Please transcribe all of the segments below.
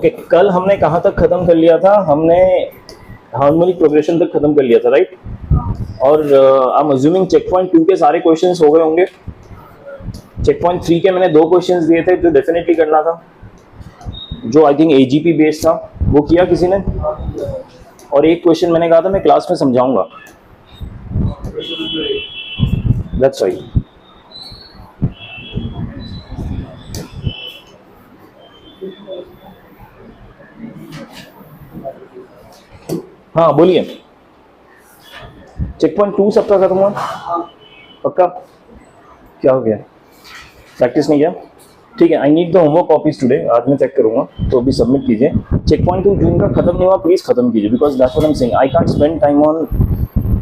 Okay, कल हमने कहाँ तक खत्म कर लिया था? हमने हार्मोनिक प्रोग्रेशन तक खत्म कर लिया था, राइट? और I am assuming check point 2 के सारे क्वेश्चंस हो गए होंगे। चेक पॉइंट 3 के मैंने 2 क्वेश्चंस दिए थे जो डेफिनेटली करना था, जो आई थिंक एजीपी बेस्ड था, वो किया किसी ने? और एक क्वेश्चन मैंने कहा था मैं क्लास में समझाऊंगा, दैट्स राइट। हाँ बोलिए, चेक पॉइंट 2 सबका खत्म हुआ? पक्का? क्या हो गया, प्रैक्टिस नहीं किया? ठीक है, I need the homework copies today, आज मैं चेक करूंगा, तो अभी सबमिट कीजिए। चेक पॉइंट 2 जून का खत्म नहीं हुआ, प्लीज खत्म कीजिए, because that's what I am saying, I can't spend time on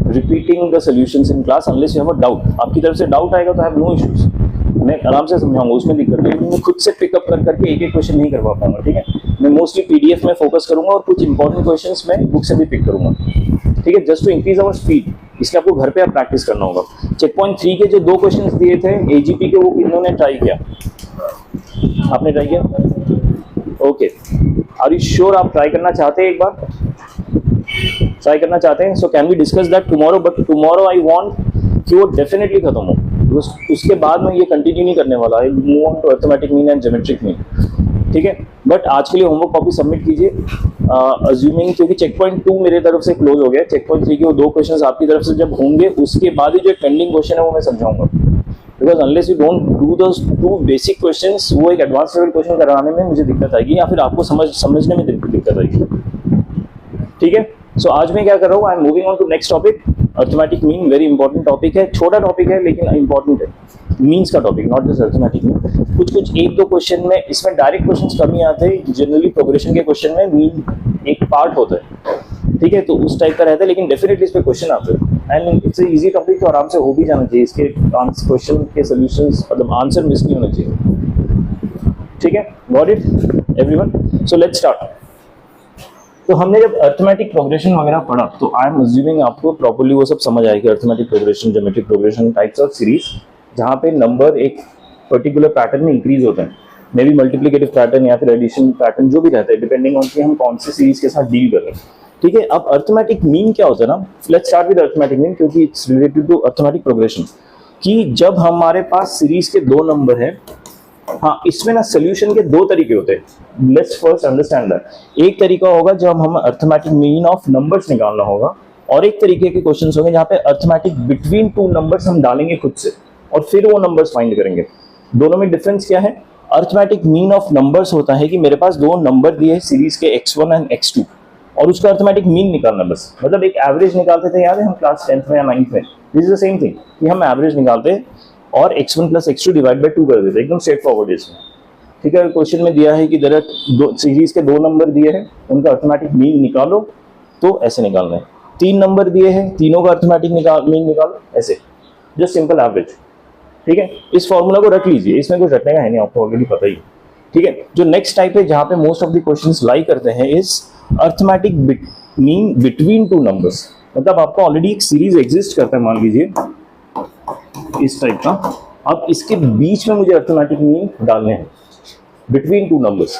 repeating the solutions in class unless you have a doubt. आपकी तरफ से डाउट आएगा तो आई हैव नो इश्यूज, मैं आराम से समझाऊंगा, उसमें दिक्कत नहीं। मैं खुद से पिकअप कर करके एक एक क्वेश्चन नहीं करवा पाऊंगा, ठीक है? मैं मोस्टली पीडीएफ में फोकस करूंगा और कुछ इंपॉर्टेंट क्वेश्चंस मैं बुक से भी पिक करूंगा, ठीक है? Just to increase our speed, इसलिए आपको घर पे आप प्रैक्टिस करना होगा। चेक पॉइंट 3 के जो 2 क्वेश्चंस दिए थे एजीपी के, वो इन्होंने ट्राई किया? आपने ट्राई किया? ओके, आर यू श्योर आप ट्राई करना चाहते हैं? एक बार ट्राई करना चाहते हैं? So can we discuss that tomorrow? But tomorrow I want कि वो डेफिनेटली खत्म हो, उसके बाद में ये कंटिन्यू नहीं करने वाला है, move on to arithmetic mean and geometric mean, ठीक है? बट आज के लिए होमवर्क कॉपी सबमिट कीजिए, अज्यूमिंग, क्योंकि चेक पॉइंट 2 मेरे तरफ से क्लोज हो गया। चेक पॉइंट 3 के वो 2 क्वेश्चंस आपकी तरफ से जब होंगे, उसके बाद ही जो पेंडिंग क्वेश्चन है वो मैं समझाऊंगा, because unless you don't do those 2 basic questions, वो एक एडवांस लेवल क्वेश्चन कराने में मुझे दिक्कत आएगी, या फिर आपको समझने में दिक्कत आएगी, ठीक है? सो आज मैं क्या कर रहा हूँ, I am moving on to next topic, arithmetic mean. Very important topic है, छोटा टॉपिक है लेकिन इंपॉर्टेंट है, मीन्स का topic, not just arithmetic mean. कुछ 1-2 क्वेश्चन में, इसमें डायरेक्ट क्वेश्चंस कम ही आते हैं, जनरली प्रोग्रेशन के क्वेश्चन में मीन एक पार्ट होता है, ठीक है? तो उस टाइप का रहता है, लेकिन डेफिनेटली इस पे क्वेश्चन आते हैं एंड इट्स इजी टॉपिक, तो आराम से हो भी जाना चाहिए। इसके क्वेश्चन के सॉल्यूशंस, मतलब आंसर मिस नहीं होना चाहिए, ठीक है? Got it everyone? So let's start. तो हमने जब अरिथमेटिक प्रोग्रेशन वगैरह पढ़ा, तो आई एम अज्यूमिंग आपको प्रॉपर्ली वो सब समझ आएगी, arithmetic progression, geometric progression, types of series, जहाँ पे नंबर एक पर्टिकुलर पैटर्न में इंक्रीज होता है, मे बी मल्टीप्लिकेटिव पैटर्न या फिर एडिशन पैटर्न, जो भी रहता है, डिपेंडिंग ऑन कि हम कौन सी सीरीज के साथ डील कर रहे हैं, ठीक है? अब अरिथमेटिक मीन क्या होता है ना, let's start with arithmetic mean, क्योंकि it's related to arithmetic progression, कि जब हमारे पास सीरीज के 2 नंबर है, हाँ, इसमें ना सोल्यूशन के 2 तरीके होते हैं। Let's first understand that. एक तरीका होगा जब हम अरिथमेटिक मीन ऑफ नंबर्स निकालना होगा, और एक तरीके के क्वेश्चंस होंगे जहाँ पे अरिथमेटिक बिटवीन 2 नंबर्स हम डालेंगे खुद से और फिर वो नंबर्स फाइंड करेंगे। दोनों में डिफरेंस क्या है? अरिथमेटिक मीन ऑफ नंबर्स होता है कि मेरे पास 2 नंबर दिए सीरीज के x1 एंड x2 और उसका अरिथमेटिक मीन निकालना, बस, मतलब एक एवरेज निकालते थे, याद है हम क्लास 10th में या 9th में, this is the same thing कि हम एवरेज निकालते और x1 + x2 डिवाइड बाय 2 कर देते, एकदम स्ट्रेट फॉरवर्ड इसमें, ठीक है? क्वेश्चन में दिया है कि देयर आर सीरीज के 2 नंबर दिए हैं, उनका अरिथमेटिक मीन निकालो, तो ऐसे निकालना है। 3 नंबर दिए हैं, तीनों का अरिथमेटिक मीन निकालो, ऐसे, जस्ट सिंपल एवरेज, ठीक है? इस फॉर्मूला को रख लीजिए, इसमें कुछ रखने का है नहीं, आपको ऑलरेडी पता ही, ठीक है? जो नेक्स्ट टाइप है जहाँ पे मोस्ट ऑफ द क्वेश्चंस लाई करते हैं, is arithmetic mean between 2 numbers. मतलब आपका ऑलरेडी एक सीरीज एग्जिस्ट करता है, मान लीजिए इस टाइप का, अब इसके बीच में मुझे अरिथमेटिक मीन डालने हैं बिटवीन 2 नंबर्स,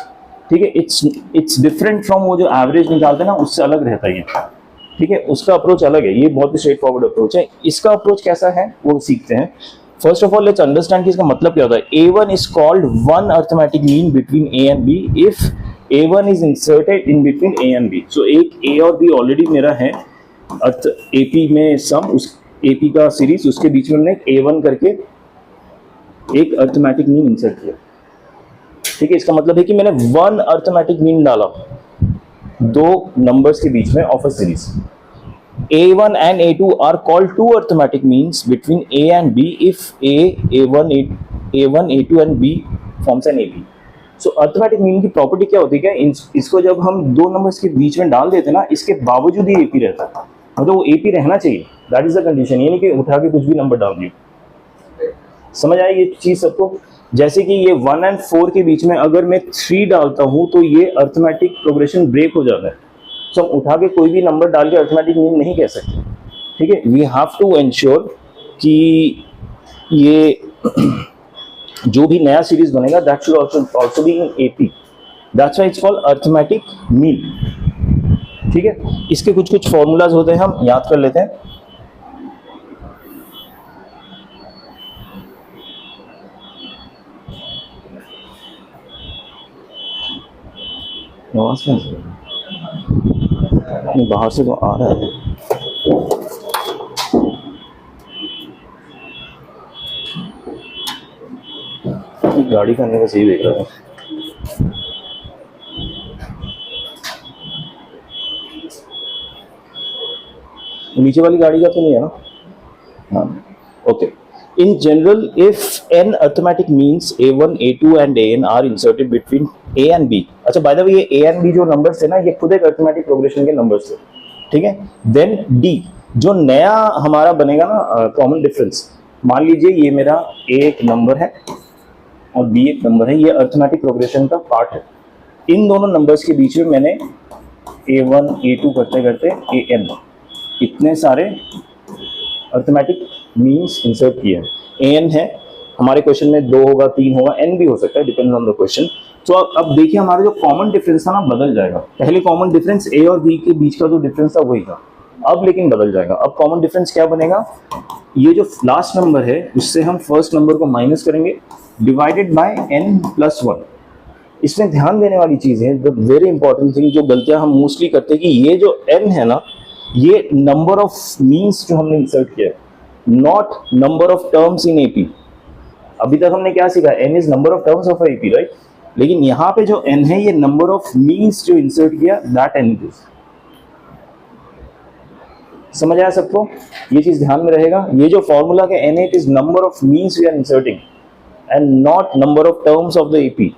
ठीक है? इट्स डिफरेंट फ्रॉम वो जो एवरेज निकालते हैं ना, उससे अलग रहता है ये, ठीक है? उसका अप्रोच अलग है, ये बहुत ही स्ट्रेट फॉरवर्ड अप्रोच है। इसका अप्रोच कैसा है वो सीखते हैं। First of all let's understand कि इसका मतलब क्या होता है। A1 is called one arithmetic mean between A and B if A1 is inserted in between A and B। सो एक A और B ऑलरेडी मेरा है AP में सम, उस AP का सीरीज, उसके बीच में मैंने A1 करके एक अरिथमेटिक मीन इंसर्ट किया, ठीक है? इसका मतलब है कि मैंने 1 अरिथमेटिक मीन डाला 2 नंबर्स के बीच में of a series. A1 and A2 are called 2 arithmetic means between A and B if A1, A2 and B forms an AP. So arithmetic mean की प्रॉपर्टी क्या होती है क्या, इसको जब हम 2 नंबर्स के बीच में डाल देते ना, इसके बावजूद ही AP रहता है, मतलब वो AP रहना चाहिए, दैट इज द कंडीशन, ये नहीं कि उठा के कुछ भी नंबर डाल दिया। समझ आएगी ये चीज सबको? जैसे कि ये 1 और 4 के बीच में अगर मैं 3 डालता हूं तो ये अरिथमेटिक प्रोग्रेशन ब्रेक हो जाता है, तो हम उठा के कोई भी नंबर डाल के अरिथमेटिक मीन नहीं कह सकते, ठीक है? वी हैव टू एंश्योर कि ये जो भी नया सीरीज बनेगा that should also be in AP, that's why it's called arithmetic mean. ठीक है, इसके कुछ कुछ फॉर्मूलाज होते हैं, हम याद कर लेते हैं। आवाज नहीं, बाहर से तो आ रहा है। गाड़ी का अंदर का सही देख रहा है। नीचे वाली गाड़ी का तो नहीं है ना? हाँ, okay. In general, if n arithmetic means a1, a2 and an are inserted between a and b, अच्छा by the way ये a and b जो नंबर्स थे ना, ये खुद एक अरिथमेटिक प्रोग्रेशन के नंबर्स थे, ठीक है। देन d जो नया हमारा बनेगा ना कॉमन डिफरेंस, मान लीजिए ये मेरा a एक नंबर है और b एक नंबर है, ये अरिथमेटिक प्रोग्रेशन का पार्ट है। इन दोनों नंबर्स के बीच में मैंने a1 a2 करते करते an इतने सारे अरिथमेटिक मीन्स इंसर्ट किए हैं। एन है हमारे क्वेश्चन में 2 होगा, 3 होगा, एन भी हो सकता है, डिपेंड ऑन द क्वेश्चन। तो अब देखिए हमारा जो कॉमन डिफरेंस था ना बदल जाएगा। पहले कॉमन डिफरेंस ए और बी के बीच का जो डिफरेंस था वही था, अब लेकिन बदल जाएगा। अब कॉमन डिफरेंस क्या बनेगा, ये जो लास्ट नंबर है उससे हम फर्स्ट नंबर को माइनस करेंगे, डिवाइडेड बाय n + 1। इसमें ध्यान देने वाली चीज है, द वेरी इंपॉर्टेंट थिंग, जो गलतियां हम मोस्टली करते हैं कि ये जो n है ना, ये नंबर ऑफ मीन्स जो हमने इंसर्ट किया है, not number of terms in AP. अभी तक हमने क्या सीखा, n is number of terms of AP, right. लेकिन यहाँ पे जो n है ये नंबर ऑफ मीन्स जो इंसर्ट किया, दैट n इज। समझ आया सबको, ये चीज ध्यान में रहेगा। ये जो फॉर्मूला के n it is number of means we are inserting and not number of terms of the AP,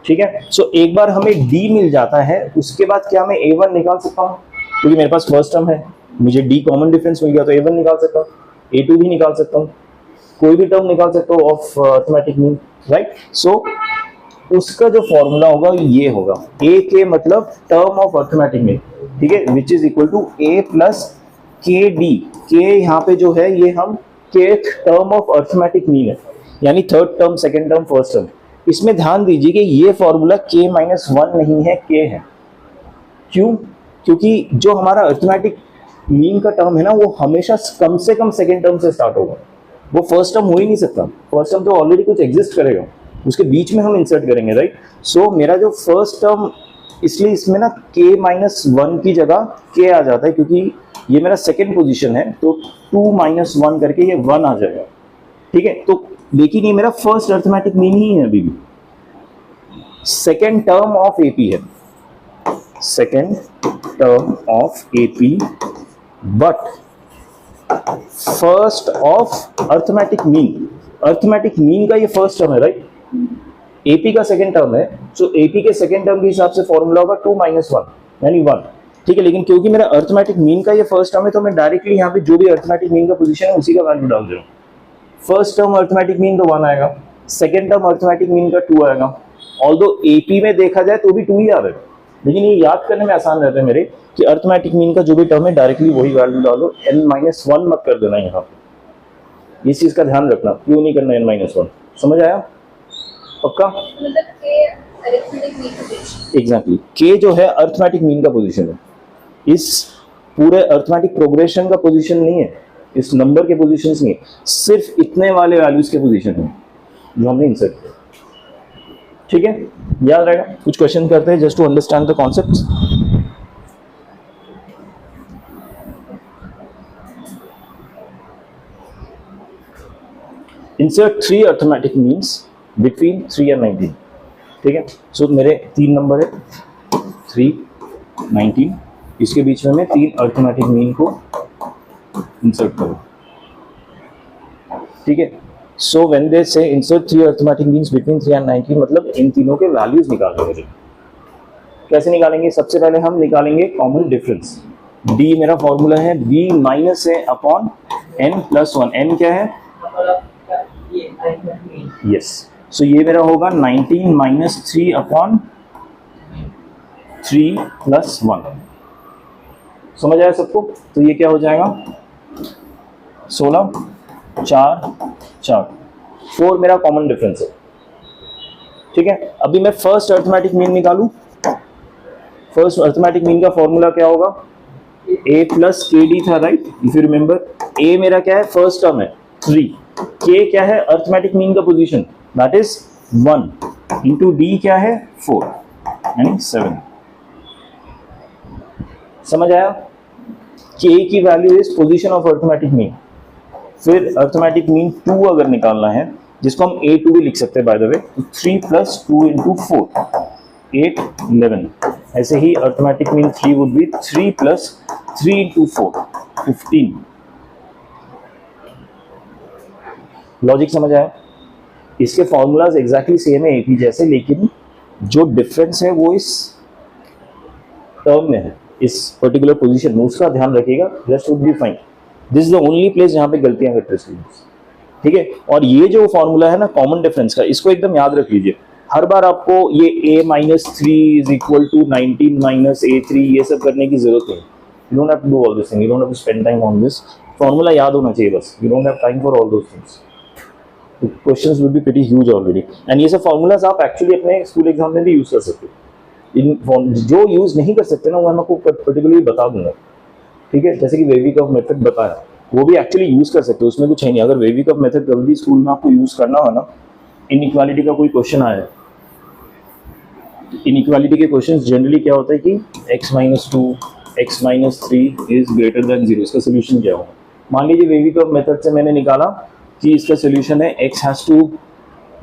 ठीक है। सो एक बार हमें d मिल जाता है, उसके बाद क्या मैं a1 निकाल सकता हूँ, क्योंकि मेरे पास फर्स्ट टर्म है, मुझे d कॉमन डिफरेंस मिल गया तो a1 निकाल सकता हूँ, a2 भी निकाल सकता हूँ, कोई भी टर्म निकाल सकता हूँ ऑफ अरिथमेटिक मीन, राइट। सो उसका जो फॉर्मूला होगा ये होगा, a के मतलब टर्म ऑफ अरिथमेटिक मीन, ठीक है, which is equal to a + kd। k यहाँ पे जो है ये हम k term of arithmetic mean है, यानी third term, second term, first term. इसमें ध्यान दीजिए कि ये फॉर्मूला k - 1 नहीं है, k है। क्यों? क्योंकि जो हमारा अरिथमेटिक मीन का टर्म है ना, वो हमेशा कम से कम सेकेंड टर्म से स्टार्ट होगा, वो फर्स्ट टर्म हो ही नहीं सकता। फर्स्ट टर्म तो ऑलरेडी कुछ एग्जिस्ट करेगा, उसके बीच में हम इंसर्ट करेंगे, राइट। सो मेरा जो फर्स्ट टर्म, इसलिए इसमें ना k - 1 की जगह k आ जाता है, क्योंकि ये मेरा सेकेंड पोजीशन है, तो 2 - 1 करके ये 1 आ जाएगा, ठीक है। तो लेकिन ये मेरा फर्स्ट अरिथमेटिक मीन ही है, अभी भी सेकेंड टर्म ऑफ एपी है, second term of AP, but first of arithmetic mean. Arithmetic mean का ये फर्स्ट टर्म है, राइट। एपी का सेकेंड टर्म है, सो एपी के सेकेंड टर्म के हिसाब से फॉर्मूला होगा 2 - 1 यानी 1, ठीक है। लेकिन क्योंकि मेरा अरिथमेटिक मीन का ये फर्स्ट टर्म है, तो मैं डायरेक्टली यहाँ पे जो भी अरिथमेटिक मीन का पोजीशन है उसी का वैल्यू डाल दे रहा हूँ। फर्स्ट टर्म अरिथमेटिक मीन तो 1 आएगा, सेकेंड टर्म अरिथमेटिक मीन का 2 आएगा। ऑल्दो एपी में देखा जाए तो भी 2 ही आ रहा है, लेकिन ये याद करने में आसान रहता है मेरे कि अरिथमेटिक मीन का जो भी टर्म है डायरेक्टली वही वैल्यू डालो, n - 1 मत कर देना यहाँ पे। इस चीज का ध्यान रखना, क्यों नहीं करना n - 1, समझ आया पक्का? एग्जैक्टली, k जो है अरिथमेटिक मीन का पोजीशन है, इस पूरे अरिथमेटिक प्रोग्रेशन का पोजीशन नहीं है, इस नंबर के पोजीशंस नहीं है, सिर्फ इतने वाले वैल्यूज के पोजीशन है जो हमने इंसर्ट किया, ठीक है। याद रहेगा। कुछ क्वेश्चन करते हैं just to understand the concepts. Insert 3 arithmetic means between 3 and 19, ठीक है। सो मेरे 3 नंबर है, 3, 19, इसके बीच में मैं 3 अरिथमेटिक मीन को इंसर्ट करूँ, ठीक है। सो व्हेन दे से insert 3 arithmetic means between 3 and 19, मतलब इन तीनों के वैल्यूज निकालने मुझे। कैसे निकालेंगे? सबसे पहले हम निकालेंगे कॉमन डिफरेंस। d मेरा फॉर्मूला है, b माइनस है अपॉन n + 1। n क्या है? यस, सो ये मेरा होगा 19 - 3 अपॉन 3 + 1। समझ आया सबको? तो ये क्या हो जाएगा? 16, 4, 4, 4 मेरा कॉमन डिफरेंस है। ठीक है, अभी मैं फर्स्ट अर्थमेटिक मीन निकालूं। फर्स्ट अर्थमेटिक मीन का फॉर्मूला क्या होगा, a प्लस के डी था, right. If you remember, a मेरा क्या है, फर्स्ट टर्म है 3, k क्या है अर्थमेटिक मीन का position, that is 1 into d क्या है 4 यानी 7। समझ आया, k की value is position of arithmetic mean. फिर अर्थमेटिक मीन 2 अगर निकालना है, जिसको हम a2 भी लिख सकते हैं बाय द वे, तो 3 प्लस 2 इंटू 4 8 11। ऐसे ही arithmetic mean 3 would be 3 plus 3 into 4 15। Logic समझ आया। इसके फॉर्मूलाज एग्जैक्टली सेम है एक ही जैसे, लेकिन जो डिफरेंस है वो इस टर्म में है, इस पर्टिकुलर पोजीशन में, उसका ध्यान रखिएगा, rest would be fine. This is the only place जहां पे गलतियां करते हैं, ठीक है। और ये जो फॉर्मूला है ना कॉमन डिफरेंस का, इसको एकदम याद रख लीजिए। हर बार आपको ये a minus 3 is equal to 19 minus a3 ये सब करने की जरूरत नहीं। You don't have to do all this thing, you don't have to spend time on this. Formula याद होना चाहिए बस, you don't have time for all those things. Questions will be pretty huge already, and ये सब formulas आप actually अपने school exam में भी यूज कर सकते हो। इन जो यूज नहीं कर सकते ना, वो मैं आपको पर्टिकुलरली बता दूंगा, ठीक है। जैसे कि वेविकॉफ मेथड बताया, वो भी एक्चुअली यूज कर सकते हो, उसमें कुछ है नहीं। अगर वेविकॉफ मेथड कभी भी स्कूल में आपको यूज करना हो ना, इनइक्वालिटी का कोई क्वेश्चन आया है, इनइक्वालिटी के क्वेश्चंस जनरली क्या होता है कि x minus 2 x minus 3 is greater then 0, इसका सोल्यूशन क्या होगा। मान लीजिए वेविकॉफ मेथड से मैंने निकाला कि इसका सोल्यूशन है x has to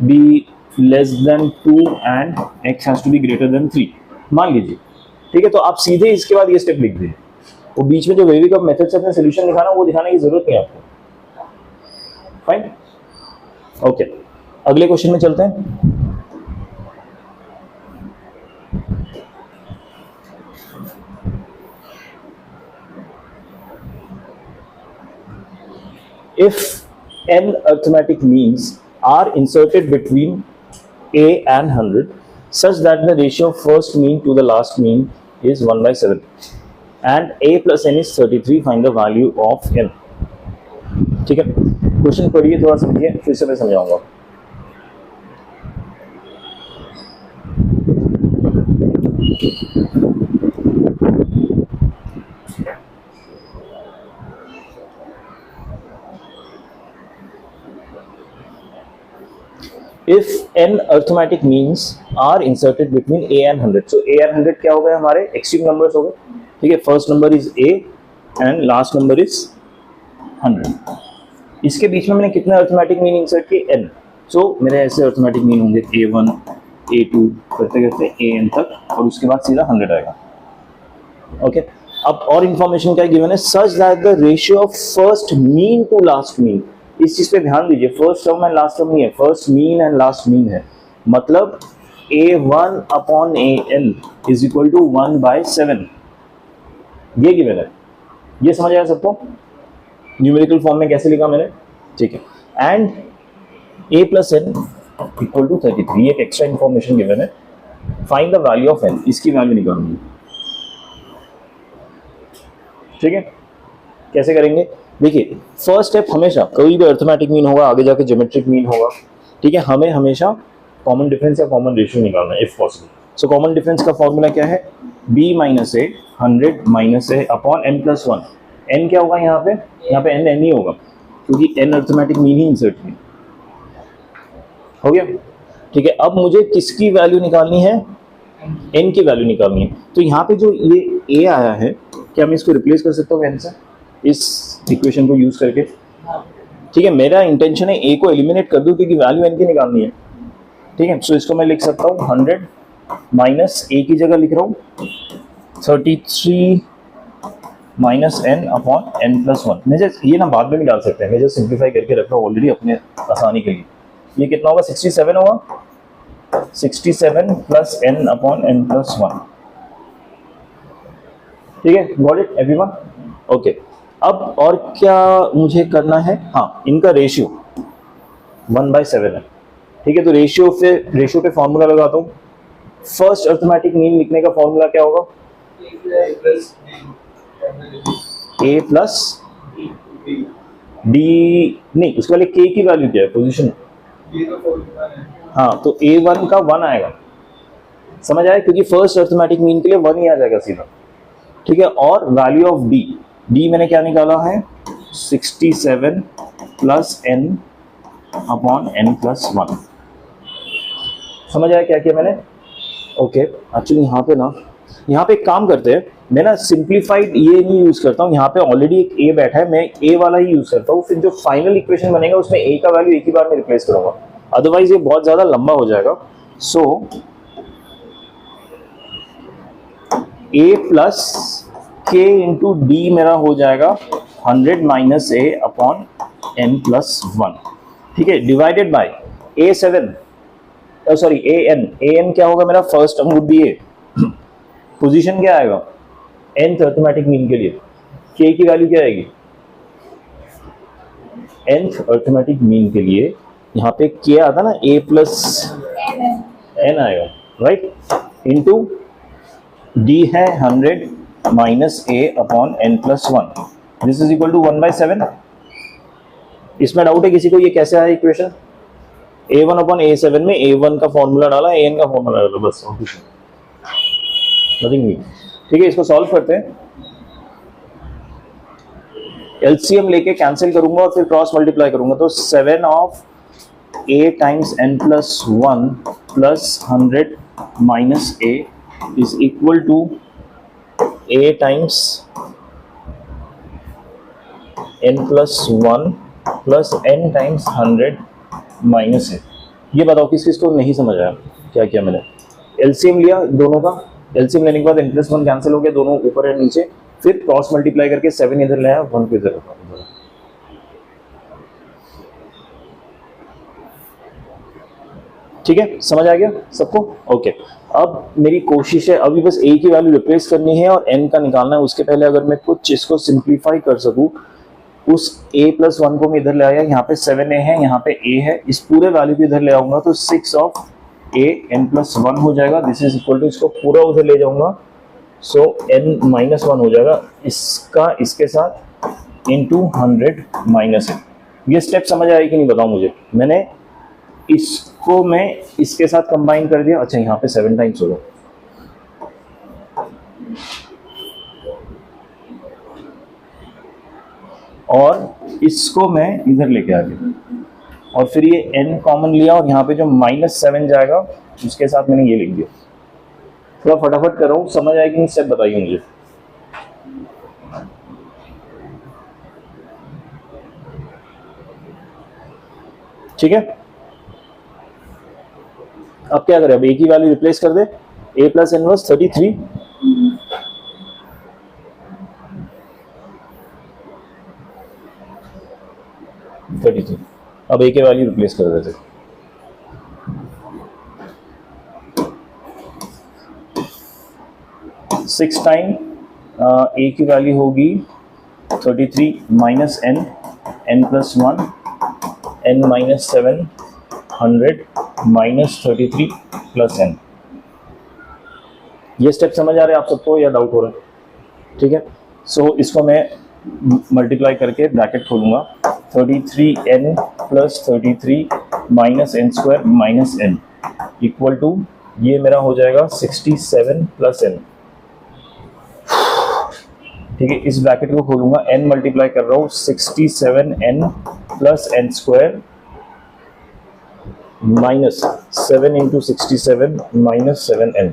be less than 2 and x has to be greater than 3, मान लीजिए, ठीक है। तो आप सीधे इसके बाद ये स्टेप लिख दीजिए, वो बीच में जो वेविकॉफ मेथड से अपने सोल्यूशन दिखाना, वो दिखाने की जरूरत नहीं आपको, फाइन, ओके। अगले क्वेश्चन में चलते हैं। If n arithmetic means are inserted between a and 100 such that the ratio of first mean to the last mean is 1/7 and a plus n is 33, find the value of n। ठीक है, question पढ़िए, थोड़ा समझिए, फिर से मैं समझाऊंगा। If n arithmetic means are inserted between a and 100, so a and 100 क्या हो गए हमारे एक्सट्रीम नंबर्स हो गए, ठीक है। First number is a and last number is 100। इसके बीच में मैंने कितने अर्थमेटिक मीन इंसर्ट किए, n। सो मेरे ऐसे अर्थमेटिक मीन होंगे a1 a2 करते करते an तक, और उसके बाद सीधा 100 आएगा, ओके। अब और इंफॉर्मेशन क्या गिवन है, such that the ratio of first mean to last mean, इस चीज पे ध्यान दीजिए, first term and last term नहीं है, first mean and last mean है। मतलब a1 upon an is equal to 1/7, ये गिवन है। ये समझ आया सबको, न्यूमेरिकल फॉर्म में कैसे लिखा मैंने, ठीक है। And a plus n equal to 33, ये एक एक्स्ट्रा इंफॉर्मेशन गिवन है। Find the value of n, इसकी वैल्यू निकालनी है, ठीक है। कैसे करेंगे, देखिए फर्स्ट स्टेप हमेशा, कोई भी अर्थमेटिक मीन होगा, आगे जाके ज्योमेट्रिक मीन होगा, ठीक है। हमें हमेशा कॉमन डिफरेंस या कॉमन रेशियो निकालना है if possible. So common difference का फॉर्मूला क्या है, b माइनस ए 100 माइनस ए अपॉन n प्लस 1। n क्या होगा यहाँ पे n ही होगा, क्योंकि n arithmetic mean he insert किया, हो गया, ठीक है। अब मुझे किसकी वैल्यू निकालनी है, n की वैल्यू निकालनी है। तो यहाँ पे जो ये a आया है, क्या मैं इसको रिप्लेस कर सकता हूँ n से, इस इक्वेशन को यूज करके, ठीक है। मेरा इंटेंशन है a को एलिमिनेट कर दूं, क्योंकि वैल्यू n की निकालनी है, ठीक है। सो इसको मैं लिख सकता हूँ 100 माइनस a की जगह लिख रहा हूँ 33 minus n upon n plus 1। मैं जस्ट ये ना बाद में भी डाल सकते हैं, मैं जस्ट सिंप्लीफाई करके रख रहा हूँ ऑलरेडी अपने आसानी के लिए। ये कितना होगा, 67 होगा, 67 plus n upon n plus 1, ठीक है। Got it everyone, okay. अब और क्या मुझे करना है, हाँ, इनका रेशियो 1/7 है, ठीक है। तो रेशियो पे फॉर्मूला लगाता हूँ। फर्स्ट अर्थमेटिक मीन लिखने का फॉर्मूला क्या होगा, a प्लस d, नहीं, उसके वाले k की वैल्यू क्या है, पोजीशन, हाँ तो A1 का 1 आएगा, समझ आया, क्योंकि फर्स्ट अर्थमेटिक मीन के लिए 1 ही आ जाएगा सीधा, ठीक है। और वैल्यू ऑफ डी मैंने क्या निकाला है 67 plus n upon n plus 1, समझ आया क्या किया मैंने। ओके एक्चुअली यहाँ पे एक काम करते हैं, मैं ना सिंप्लीफाइड ये नहीं यूज करता हूँ, यहाँ पे ऑलरेडी एक a बैठा है, मैं a वाला ही यूज करता हूँ, फिर जो फाइनल इक्वेशन बनेगा उसमें a का वैल्यू एक ही बार में रिप्लेस करूंगा, अदरवाइज ये बहुत ज्यादा लंबा हो जाएगा। सो a प्लस के इंटू डी मेरा हो जाएगा 100 माइनस ए अपॉन n प्लस 1, ठीक है, divided by a7 sorry an क्या होगा मेरा, first term would be A, position क्या आएगा nth अर्थमेटिक मीन के लिए, k की वैल्यू क्या आएगी, nth अर्थमेटिक मीन के लिए यहाँ पे k आता ना a प्लस n आएगा, राइट, इनटू d है 100 minus a upon n plus 1, this is equal to 1/7। इसमें डाउट है किसी को ये कैसे आया इक्वेशन, a1 अपॉन a7 में a1 का फॉर्मूला डाला, an का फॉर्मूला डाला, बस नथिंग, ठीक है। इसको सॉल्व करते हैं, एलसीएम लेके कैंसिल करूंगा और फिर क्रॉस मल्टीप्लाई करूंगा, तो 7 of a times n plus 1 plus 100 minus a is equal to a times n plus 1 plus n times 100 minus है। ये बताओ किस किस को नहीं समझ आया क्या किया मैंने, एलसीएम लिया दोनों का, एलसीएम लेने के बाद n प्लस 1 कैंसिल हो गया, दोनों ऊपर है नीचे, फिर क्रॉस मल्टीप्लाई करके 7 इधर लाया 1 को इधर रखा, ठीक है, समझ आ गया सबको। ओके अब मेरी कोशिश है अभी बस a की वैल्यू रिप्लेस करनी है और n का निकालना है, उसके पहले अगर मैं कुछ इसको सिंप्लीफाई कर सकूं, उस a प्लस 1 को मैं इधर ले आया, यहाँ पे 7a है, यहाँ पे a है, इस पूरे वैल्यू को इधर ले आऊंगा तो 6 ऑफ a n प्लस 1 हो जाएगा, दिस इज इक्वल टू, इसको पूरा उधर ले जाऊंगा, सो n माइनस 1 हो जाएगा, इसका इसके साथ इंटू 100 माइनस है। ये स्टेप समझ आया कि नहीं बताओ मुझे, मैंने इसको मैं इसके साथ कंबाइन कर दिया, अच्छा यहाँ पे 7 टाइम्स होगा, और इसको मैं इधर लेके आ गया, और फिर ये n कॉमन लिया और यहाँ पे जो -7 जाएगा उसके साथ मैंने ये लिख दिया। थोड़ा फटाफट कर रहा हूँ, समझ आएगी नहीं स्टेप बताइए मुझे। ठीक है, अब क्या करें, अब a की वैल्यू रिप्लेस कर दे, a प्लस इनवर्स 33, अब a की वैल्यू रिप्लेस कर देते, सिक्स टाइम a की वैल्यू होगी 33 minus n plus 1 n minus 7 100 minus 33 plus n। ये स्टेप समझ आ रहे हैं आप सबको या डाउट हो रहा है, ठीक है। सो इसको मैं मल्टीप्लाई करके ब्रैकेट खोलूंगा, 33n plus 33 minus n square minus n equal to, ये मेरा हो जाएगा 67 प्लस n, ठीक है। इस ब्रैकेट को खोलूंगा, n मल्टीप्लाई कर रहा हूँ, 67n plus n square minus 7 into 67 minus 7n।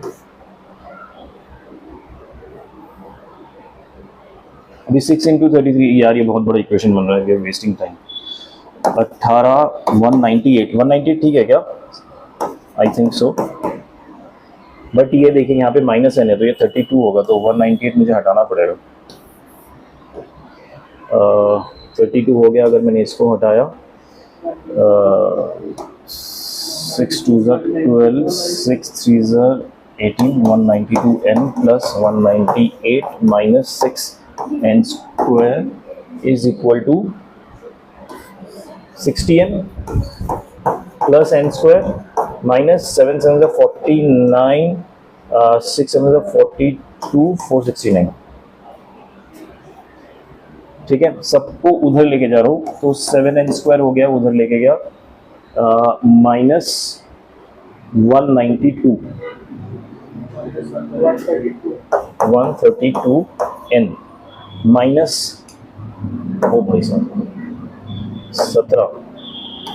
अभी 6 इंटू 33, यार ये बहुत बड़ा इक्वेशन बन रहा है, वेस्टिंग टाइम। 18 198 ठीक है क्या, आई थिंक सो, बट ये देखिए यहाँ पे माइनस n है तो ये 32 होगा, तो 198 मुझे हटाना पड़ेगा। 32 हो गया, अगर मैंने इसको हटाया, 6 2 12 6 3 18 192n plus 198 minus 6n square is equal to 60n plus n square minus 7 7 49 6 7 42 469, ठीक है। सबको उधर लेके जा रहा हूँ, तो 7n स्क्वायर हो गया, उधर लेके गया, माइनस 192 132n माइनस, ओ भाई साहब, 17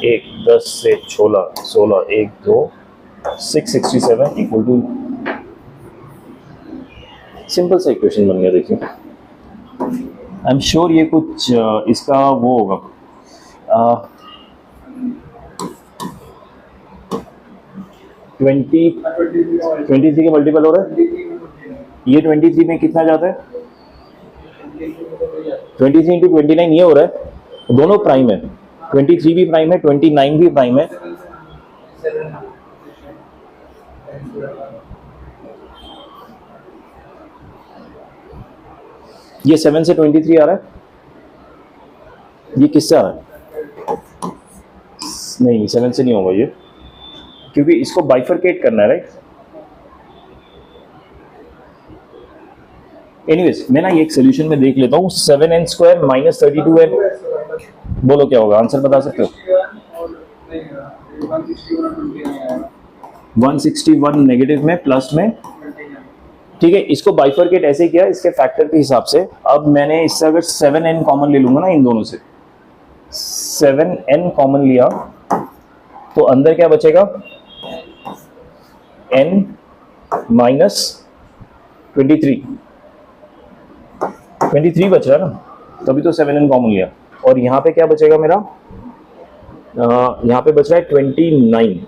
1 10 से 16 16 1 2 667 इक्वल टू, सिंपल सा इक्वेशन बन गया। देखिए आई एम श्योर ये कुछ इसका वो होगा, 23 के मल्टीपल हो रहा है। ये 23 में कितना जाता है? 23 इंटू 29 ये हो रहा है। दोनों प्राइम है, 23 भी प्राइम है, 29 भी प्राइम है। ये 7 से 23 आ रहा है। ये किससे आ रहा है? नहीं 7 से नहीं होगा ये, क्योंकि इसको बाइफरकेट करना है, राइट। एनीवेज मैं ना ये एक सोल्यूशन में देख लेता हूँ। 7n स्क्वायर माइनस 32n, बोलो क्या होगा? आंसर बता सकते हो? 161 नेगेटिव में, प्लस में, ठीक है। इसको बाइफरकेट ऐसे किया इसके फैक्टर के हिसाब से। अब मैंने इससे अगर 7n कॉमन ले लूंगा ना, इन दोनों से 7n कॉमन लिया तो अंदर क्या बचेगा? n माइनस 23 बच रहा है ना, तभी तो 7n कॉमन लिया। और यहाँ पे क्या बचेगा मेरा? यहाँ पे बच रहा है 29।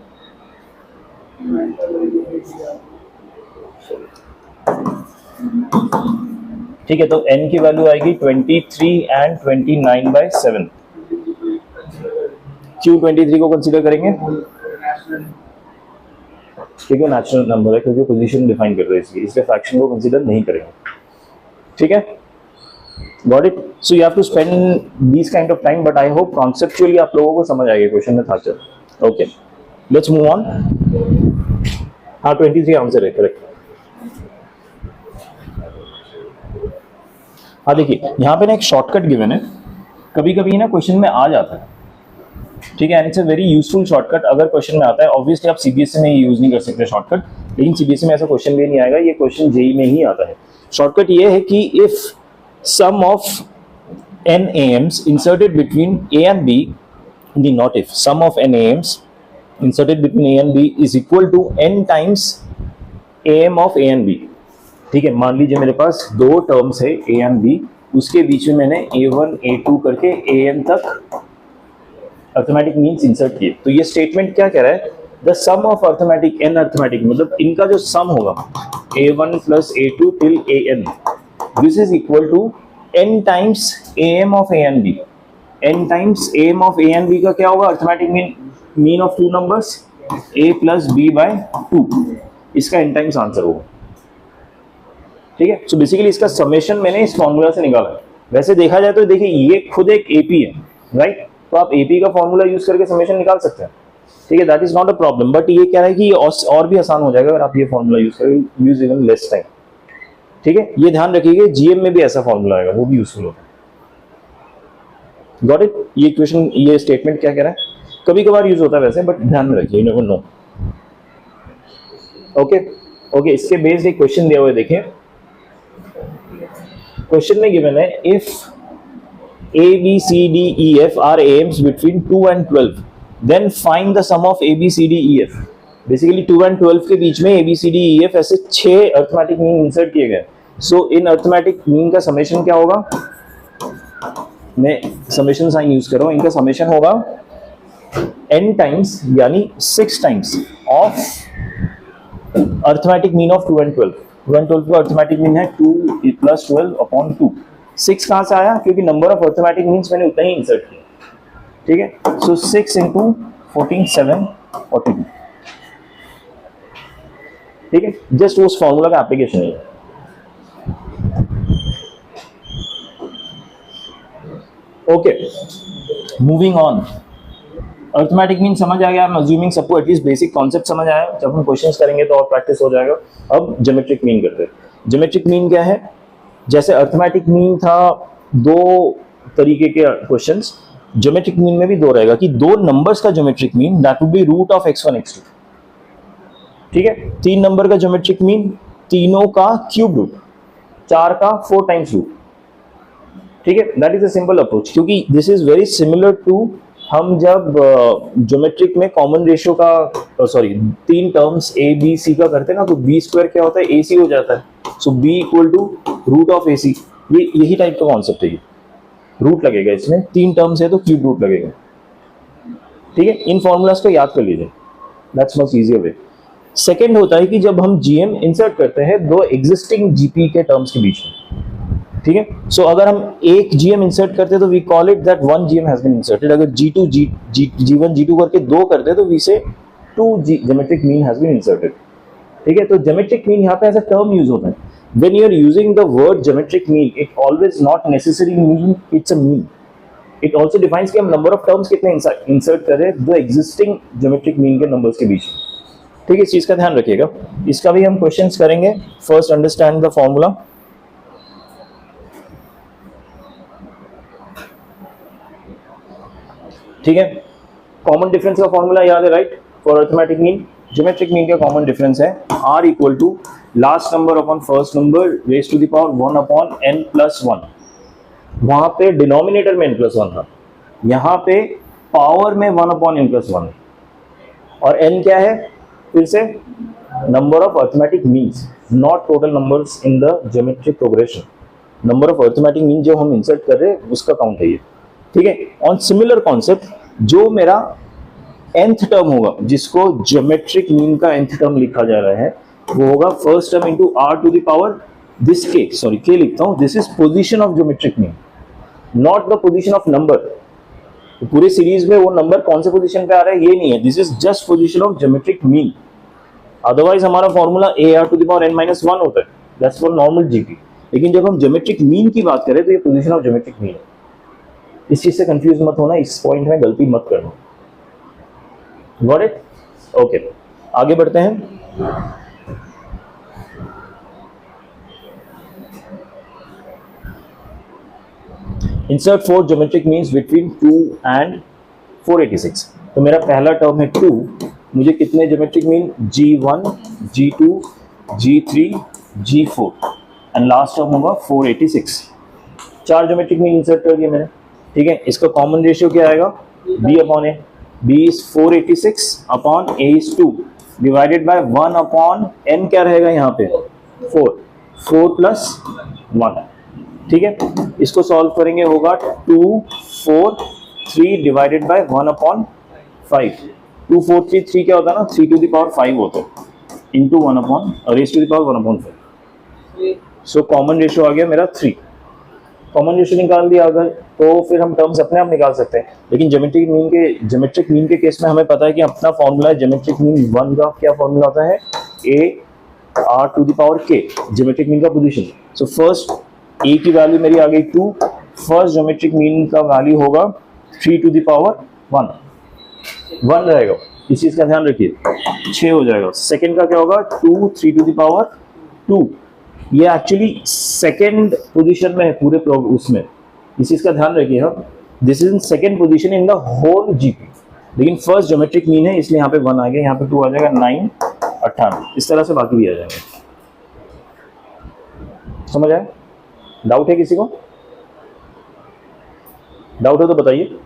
ठीक है, तो n की वैल्यू आएगी 23 एंड 29/7। क्यों 23 को कंसीडर करेंगे? क्योंकि नेचुरल नंबर है, क्योंकि पोजीशन डिफाइन कर रहे हैं, इसलिए फ्रैक्शन को कंसीडर नहीं करेंगे। ठीक है, got it. So you have to spend this kind of time, but I hope conceptually आप लोगों को समझ आएगा क्वेश्चन में था। चल ओके, लेट्स मूव ऑन। हाँ 23 आंसर है, करेक्ट। हाँ देखिए यहाँ पे ना एक शॉर्टकट गिवन है, कभी कभी ना क्वेश्चन में आ जाता है, ठीक है, and it's a very useful shortcut. अगर क्वेश्चन में आता है, ऑब्वियसली आप सीबीएसई में यूज नहीं कर सकते शॉर्टकट, लेकिन सीबीएसई में ऐसा क्वेश्चन भी नहीं आएगा, ये क्वेश्चन जेई में ही आता है। शॉर्टकट ये है कि if sum of n AMs inserted between A and B, not if, sum of n AMs inserted between A and B is equal to n times AM of A and B। ठीक है, मान लीजिए मेरे पास दो terms है A and B, उसके बीच में मैंने A1 A2 करके AM तक अर्थमेटिक मीन्स इंसर्ट किए। तो ये स्टेटमेंट क्या कह रहा है? The sum of arithmetic n arithmetic, मतलब इनका जो सम होगा A1 plus A2 till AN, this is equal to n times AM of A and B। n times AM of A and B का क्या होगा? Arithmetic mean of two numbers A plus B by 2, इसका n times answer होगा। ठीक है, so basically इसका summation मैंने इस फॉर्मूला से निकाला है। वैसे देखा जाए तो देखिए ये खुद एक AP है, राइट, तो आप AP का फॉर्मूला यूज करके समेशन निकाल सकते हैं। ठीक है, that is not a problem, but ये कह रहा है कि और भी आसान हो जाएगा अगर आप ये फॉर्मूला यूज करें, यूज इवन लेस टाइम। ठीक है, ये ध्यान रखिएगा, जीएम में भी ऐसा फॉर्मूला आएगा, वो भी यूजफुल होगा। Got it. ये इक्वेशन, ये स्टेटमेंट क्या कह रहा है? कभी कभार यूज होता है वैसे, बट ध्यान में रखिए, यू नेवर नो। ओके, इसके बेस्ड एक क्वेश्चन दिया हुआ है, देखिए क्वेश्चन में गिवन है if A B C D E F are AMs between 2 and 12, then find the sum of A B C D E F। Basically 2 and 12 के बीच में A B C D E F ऐसे 6 arithmetic mean insert किए गए। सो इन arithmetic mean का summation क्या होगा? मैं समेशन साइन यूज कर रहा हूं, इनका समेशन होगा n टाइम्स यानी 6 times of arithmetic mean of 2 and 12। 2 and 12 का अर्थमेटिक मीन है 2 प्लस 12 अपॉन 2। 6 कहां से आया? क्योंकि नंबर ऑफ अर्थमेटिक मीन्स मैंने उतना ही इंसर्ट किया। ठीक है, सो 6 इंटू 14 7 42। ठीक है, जस्ट उस फॉर्मूला का एप्लीकेशन है। Okay, moving on. Arithmetic mean समझ आ गया, आई एम अज्यूमिंग सबको एटलीस्ट बेसिक कॉन्सेप्ट समझ आया। जब हम क्वेश्चंस करेंगे तो और प्रैक्टिस हो जाएगा। अब ज्योमेट्रिक मीन करते हैं। ज्योमेट्रिक मीन क्या है? जैसे अर्थमेटिक मीन था, दो तरीके के क्वेश्चंस, ज्योमेट्रिक मीन में भी 2 रहेगा कि 2 नंबर्स का geometric mean that would be root of x1 x2। ठीक है, 3 नंबर का ज्योमेट्रिक मीन तीनों का क्यूब रूट, 4 का 4 टाइम्स रूट। ठीक है, that is a simple approach, क्योंकि this is very similar to हम जब ज्योमेट्रिक में कॉमन रेशियो का sorry 3 terms a b c का करते हैं ना, तो b स्क्वायर क्या होता है, ac हो जाता है। So b equal to root of ac, ये यही टाइप का कॉन्सेप्ट है। ये रूट लगेगा, इसमें 3 टर्म्स है तो क्यूब रूट लगेगा। ठीक है, इन फॉर्मूलाज को याद कर लीजिए, that's much easier way. Second होता है कि जब हम gm इंसर्ट करते हैं 2 एग्जिस्टिंग gp के टर्म्स के बीच में। ठीक है, सो अगर हम एक gm इंसर्ट करते हैं तो we call it that 1 gm has been inserted. अगर g2 g1 g2 करके 2 करते हैं तो we say 2 geometric mean has been inserted. ठीक है, तो ज्योमेट्रिक मीन यहाँ पे एज अ टर्म यूज होता है। When you are using the word geometric mean, it always not necessary mean it's a mean, it also defines कि हम number of terms कितने इंसर्ट कर रहे हैं दो एग्जिस्टिंग ज्योमेट्रिक मीन के नंबर्स के बीच में। ठीक है, इस चीज का ध्यान रखिएगा, इसका भी हम क्वेश्चंस करेंगे। First understand the formula. ठीक है, कॉमन डिफरेंस का फॉर्मूला याद है, right, for arithmetic mean. Geometric mean का कॉमन डिफरेंस है r equal to last number upon first number raise to the power 1 upon n plus 1। वहां पे डिनोमिनेटर में n प्लस 1 था, यहाँ पे पावर में 1 अपॉन n प्लस 1, और n क्या है, फिर से number of arithmetic means, not total numbers in the geometric progression. Number of arithmetic mean जो हम इंसर्ट कर रहे हैं उसका काउंट है ये। ठीक है, ऑन सिमिलर कॉन्सेप्ट, जो मेरा nth टर्म होगा, जिसको ज्योमेट्रिक मीन का nth टर्म लिखा जा रहा है, वो होगा first term into r to the power this k, sorry k लिखता हूं, this is position of geometric mean, not the position of number. तो पूरे सीरीज में वो नंबर कौन से पोजीशन पे आ रहा है ये नहीं है, this is just position of geometric mean. Otherwise हमारा formula ar to the power n minus 1 होता है, दैट्स फॉर नॉर्मल जीपी। लेकिन जब हम ज्योमेट्रिक मीन की बात करें तो ये पोजीशन ऑफ ज्योमेट्रिक मीन है। इस चीज से कंफ्यूज मत होना, इस पॉइंट में गलती मत करना। Got it? ओके, आगे बढ़ते हैं। Insert 4 geometric means between 2 and 486। तो मेरा पहला टर्म है 2, मुझे कितने geometric mean, g1 g2 g3 g4 and last term होगा 486। 4 ज्योमेट्रिक मीन इंसर्ट कर दिए मैंने। ठीक है, इसका कॉमन रेशियो क्या आएगा, b upon a, b is 486 upon a is 2 divided by 1 upon n क्या रहेगा यहाँ पे 4 प्लस 1। ठीक है, इसको सॉल्व करेंगे, होगा 2 4 3 डिवाइडेड बाय 1 अपॉन 5। 2 4 3 3 क्या होता है ना, 3 टू द पावर 5 होता है, into 1 upon raise to the power 1 upon 5। So common ratio आ गया मेरा 3। कॉमन रेशियो निकाल दिया अगर, तो फिर हम टर्म्स अपने आप निकाल सकते हैं। लेकिन ज्योमेट्रिक मीन के केस में हमें पता है कि अपना फॉर्मूला है ज्योमेट्रिक मीन 1 का क्या फॉर्मूला होता है, a r to the power k, geometric mean का पोजीशन। सो फर्स्ट a की वैल्यू मेरी आ गई 2, फर्स्ट ज्योमेट्रिक मीन का वैल्यू होगा 3 टू द पावर 1 रहेगा, इस चीज का ध्यान रखिए, 6 हो जाएगा। सेकंड का क्या होगा, 2 3 टू द पावर 2, ये एक्चुअली सेकेंड पोजीशन में है पूरे उसमें, इस चीज का ध्यान रखिए। हम this is in second position in the whole GP, लेकिन फर्स्ट ज्योमेट्रिक मीन है इसलिए यहाँ पे 1 आ गया, यहाँ पे 2 आ जाएगा, 9 98, इस तरह से बाकी भी आ जाएंगे। समझ आए? डाउट है किसी को? डाउट हो तो बताइए।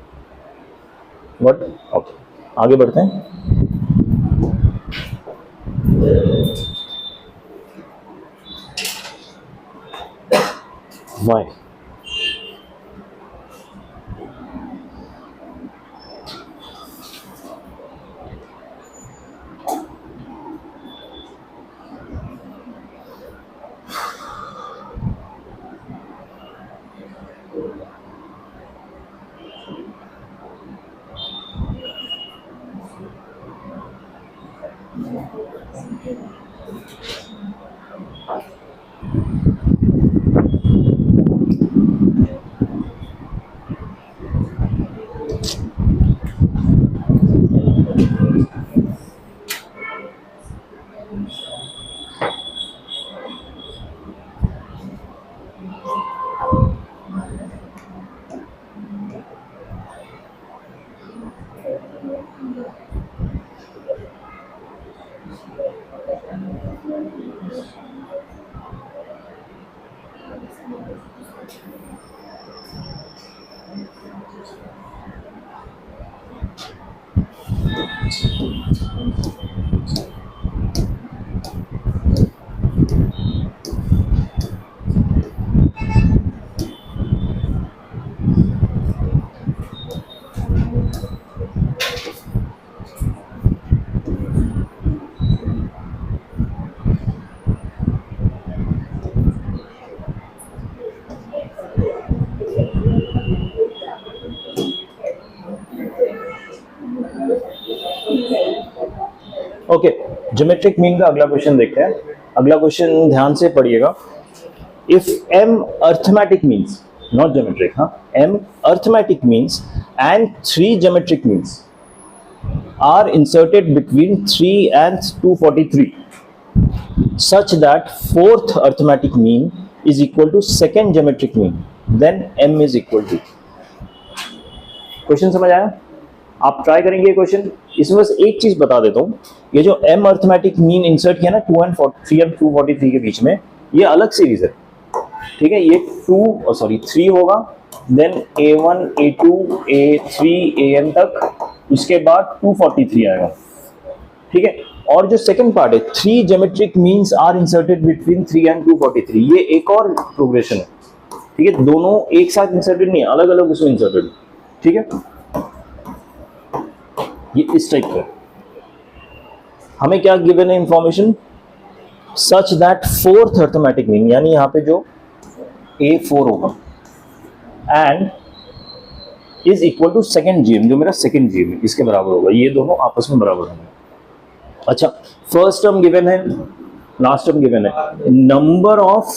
व्हाट? ओके, आगे बढ़ते हैं। Why? ओके, ज्योमेट्रिक मीन का अगला क्वेश्चन देखते हैं। अगला क्वेश्चन ध्यान से पढ़िएगा। If m arithmetic means, not geometric, हाँ, m arithmetic means and 3 geometric means are inserted between 3 and 243 such that fourth arithmetic mean is equal to second geometric mean, then m is equal to। Question समझ आया? आप try करेंगे question. इसमें बस एक चीज बता देता हूँ, ये जो m अर्थमेटिक मीन इंसर्ट किया ना 2 and 3 and 243 के बीच में, ये अलग सीरीज है, ठीक है। ये 3 होगा, then a1 a2 a3 an तक, उसके बाद 243 आएगा, ठीक है। और जो सेकंड पार्ट है 3 geometric means are inserted between 3 and 243, ये एक और प्रोग्रेशन है, ठीक है। दोनों एक साथ इंसर्टेड नहीं, अलग अलग उसमें इंसर्टेड, ठीक है। ये इस टाइप का हमें क्या गिवन है information, such that fourth arithmetic mean, यानी यहां पे जो A4 होगा and is equal to second GM, जो मेरा सेकेंड जीएम है, इसके बराबर होगा। ये दोनों आपस में बराबर होंगे। अच्छा, फर्स्ट टर्म गिवन है, लास्ट टर्म गिवन है, नंबर ऑफ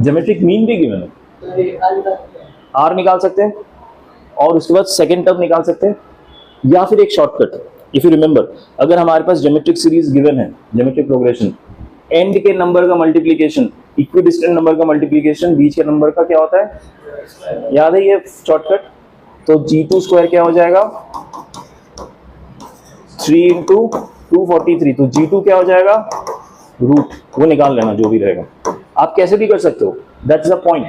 ज्योमेट्रिक मीन भी गिवन है, आर निकाल सकते हैं और उसके बाद सेकेंड टर्म निकाल सकते हैं, या फिर एक शॉर्टकट। इफ यू रिमेंबर, अगर हमारे पास ज्योमेट्रिक सीरीज गिवन है, ज्योमेट्रिक प्रोग्रेशन, एंड के नंबर का मल्टीप्लिकेशन, इक्विडिस्टेंट नंबर का मल्टीप्लिकेशन, बीच के नंबर का क्या होता है, याद है ये शॉर्टकट। तो g2² क्या हो जाएगा, 3 into 243, तो g2 क्या हो जाएगा, रूट, वो निकाल लेना जो भी रहेगा। आप कैसे भी कर सकते हो, दैट्स द पॉइंट।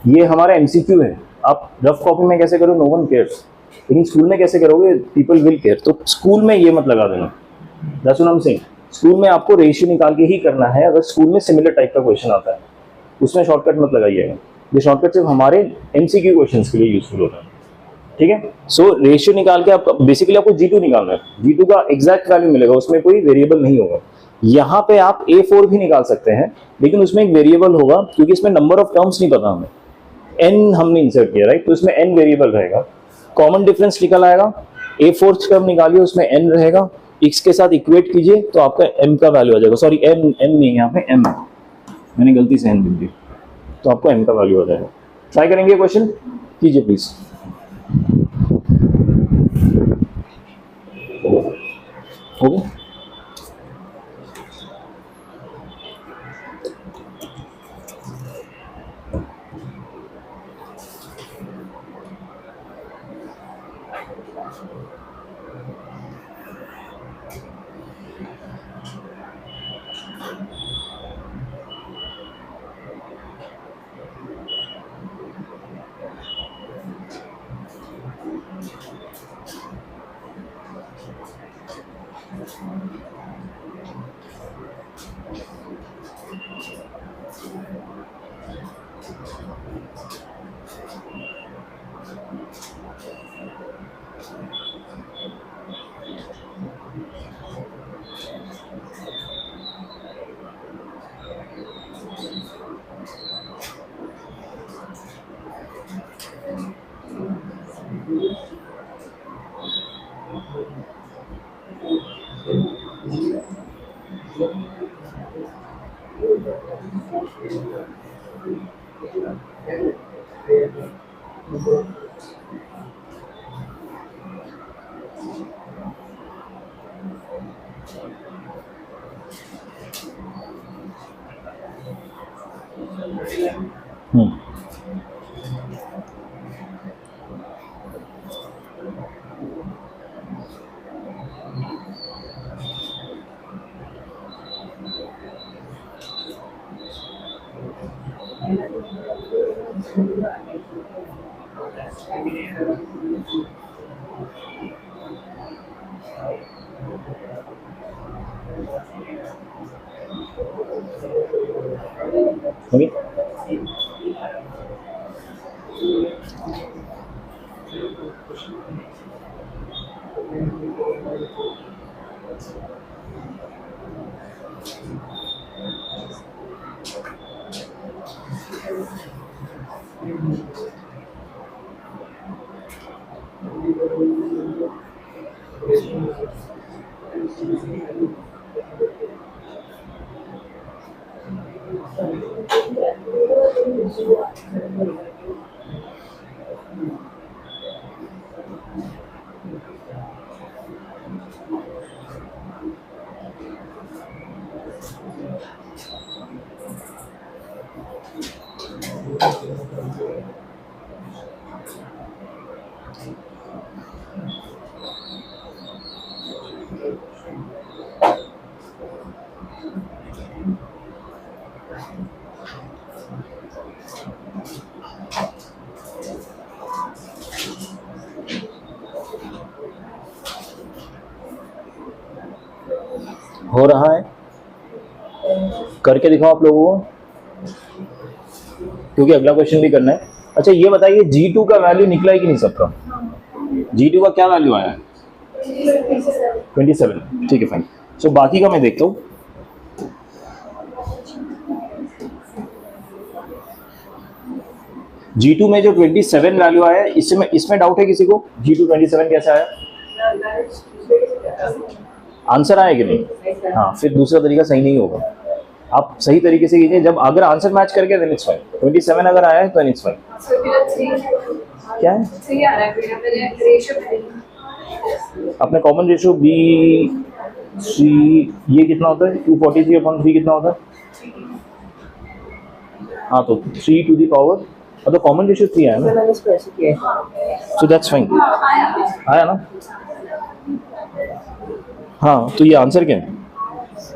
ये हमारा MCQ है, आप रफ कॉपी में कैसे करो, नो वन केयर्स, लेकिन स्कूल में कैसे करोगे, पीपल विल केयर। तो स्कूल में ये मत लगा देना, that's what I am saying. School में आपको रेशियो निकाल के ही करना है। अगर स्कूल में सिमिलर टाइप का क्वेश्चन आता है, उसमें शॉर्टकट मत लगाइएगा। ये शॉर्टकट सिर्फ हमारे MCQ क्वेश्चंस के लिए यूजफुल होता है, ठीक है। सो रेशियो निकाल के आप बेसिकली आपको G2 निकालना है, G2 का एग्जैक्ट वैल्यू मिलेगा, उसमें कोई वेरिएबल नहीं होगा। यहाँ पे आप A4 भी निकाल सकते हैं, लेकिन उसमें एक वेरिएबल होगा, क्योंकि इसमें नंबर ऑफ टर्म्स नहीं पता हमें, n हमने इंसर्ट किया, राइट, तो इसमें n वेरिएबल रहेगा। कॉमन डिफरेंस निकल आएगा, A4 टर्म निकालिए, उसमें n रहेगा, x के साथ इक्वेट कीजिए तो आपका m का वैल्यू आ जाएगा। सॉरी, m नहीं, यहाँ पे m है, मैंने गलती से n लिख दी, तो आपको m का वैल्यू आ जाएगा। ट्राई करेंगे क्वेश्चन, कीजिए प्लीज। ओके, ओके, हो रहा है, करके दिखाओ आप लोगों को, क्योंकि अगला क्वेश्चन भी करना है। अच्छा ये बताइए G2 का वैल्यू निकला है कि नहीं सबका? G2 का क्या वैल्यू आया है? 27। ठीक है फाइन। सो बाकी का मैं देखता हूँ। G2 में जो 27 वैल्यू आया है, इसमें डाउट है किसी को? G2 27 कैसे आया? आंसर आया कि नहीं? हाँ, फिर दूसरा तरीका सही नहीं होगा। आप सही तरीके से कीजिए। जब अगर आंसर मैच करके देन इट्स फाइन। 27 अगर आया है तो इट्स फाइन। क्या है? अपने कॉमन रेशियो B3 ये कितना होता है? 243/3 कितना होता है? हाँ, तो 3 टू द पावर, तो कॉमन रेशियो 3 है ना, सो दैट्स फाइन। आया ना? हाँ, तो ये आंसर क्या है?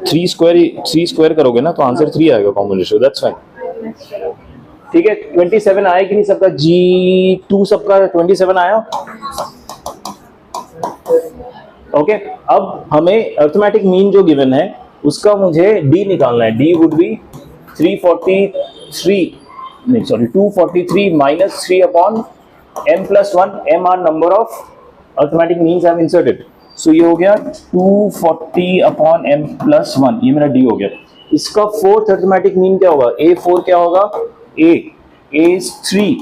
3 स्क्वायर करोगे ना तो आंसर 3 आएगा कॉमन रेशियो, दैट्स फाइन। ठीक है, 27 आया कि नहीं सबका? G2 सबका 27 आया। ओके, अब हमें अरिथमेटिक मीन जो गिवन है उसका मुझे D निकालना है। D would be 243 minus 3/m+1। m are number of arithmetic means I have inserted. सो ये हो गया 240/m+1, ये मेरा D हो गया। इसका फोर्थ अरिथमेटिक मीन क्या होगा? A4 क्या होगा? A is 3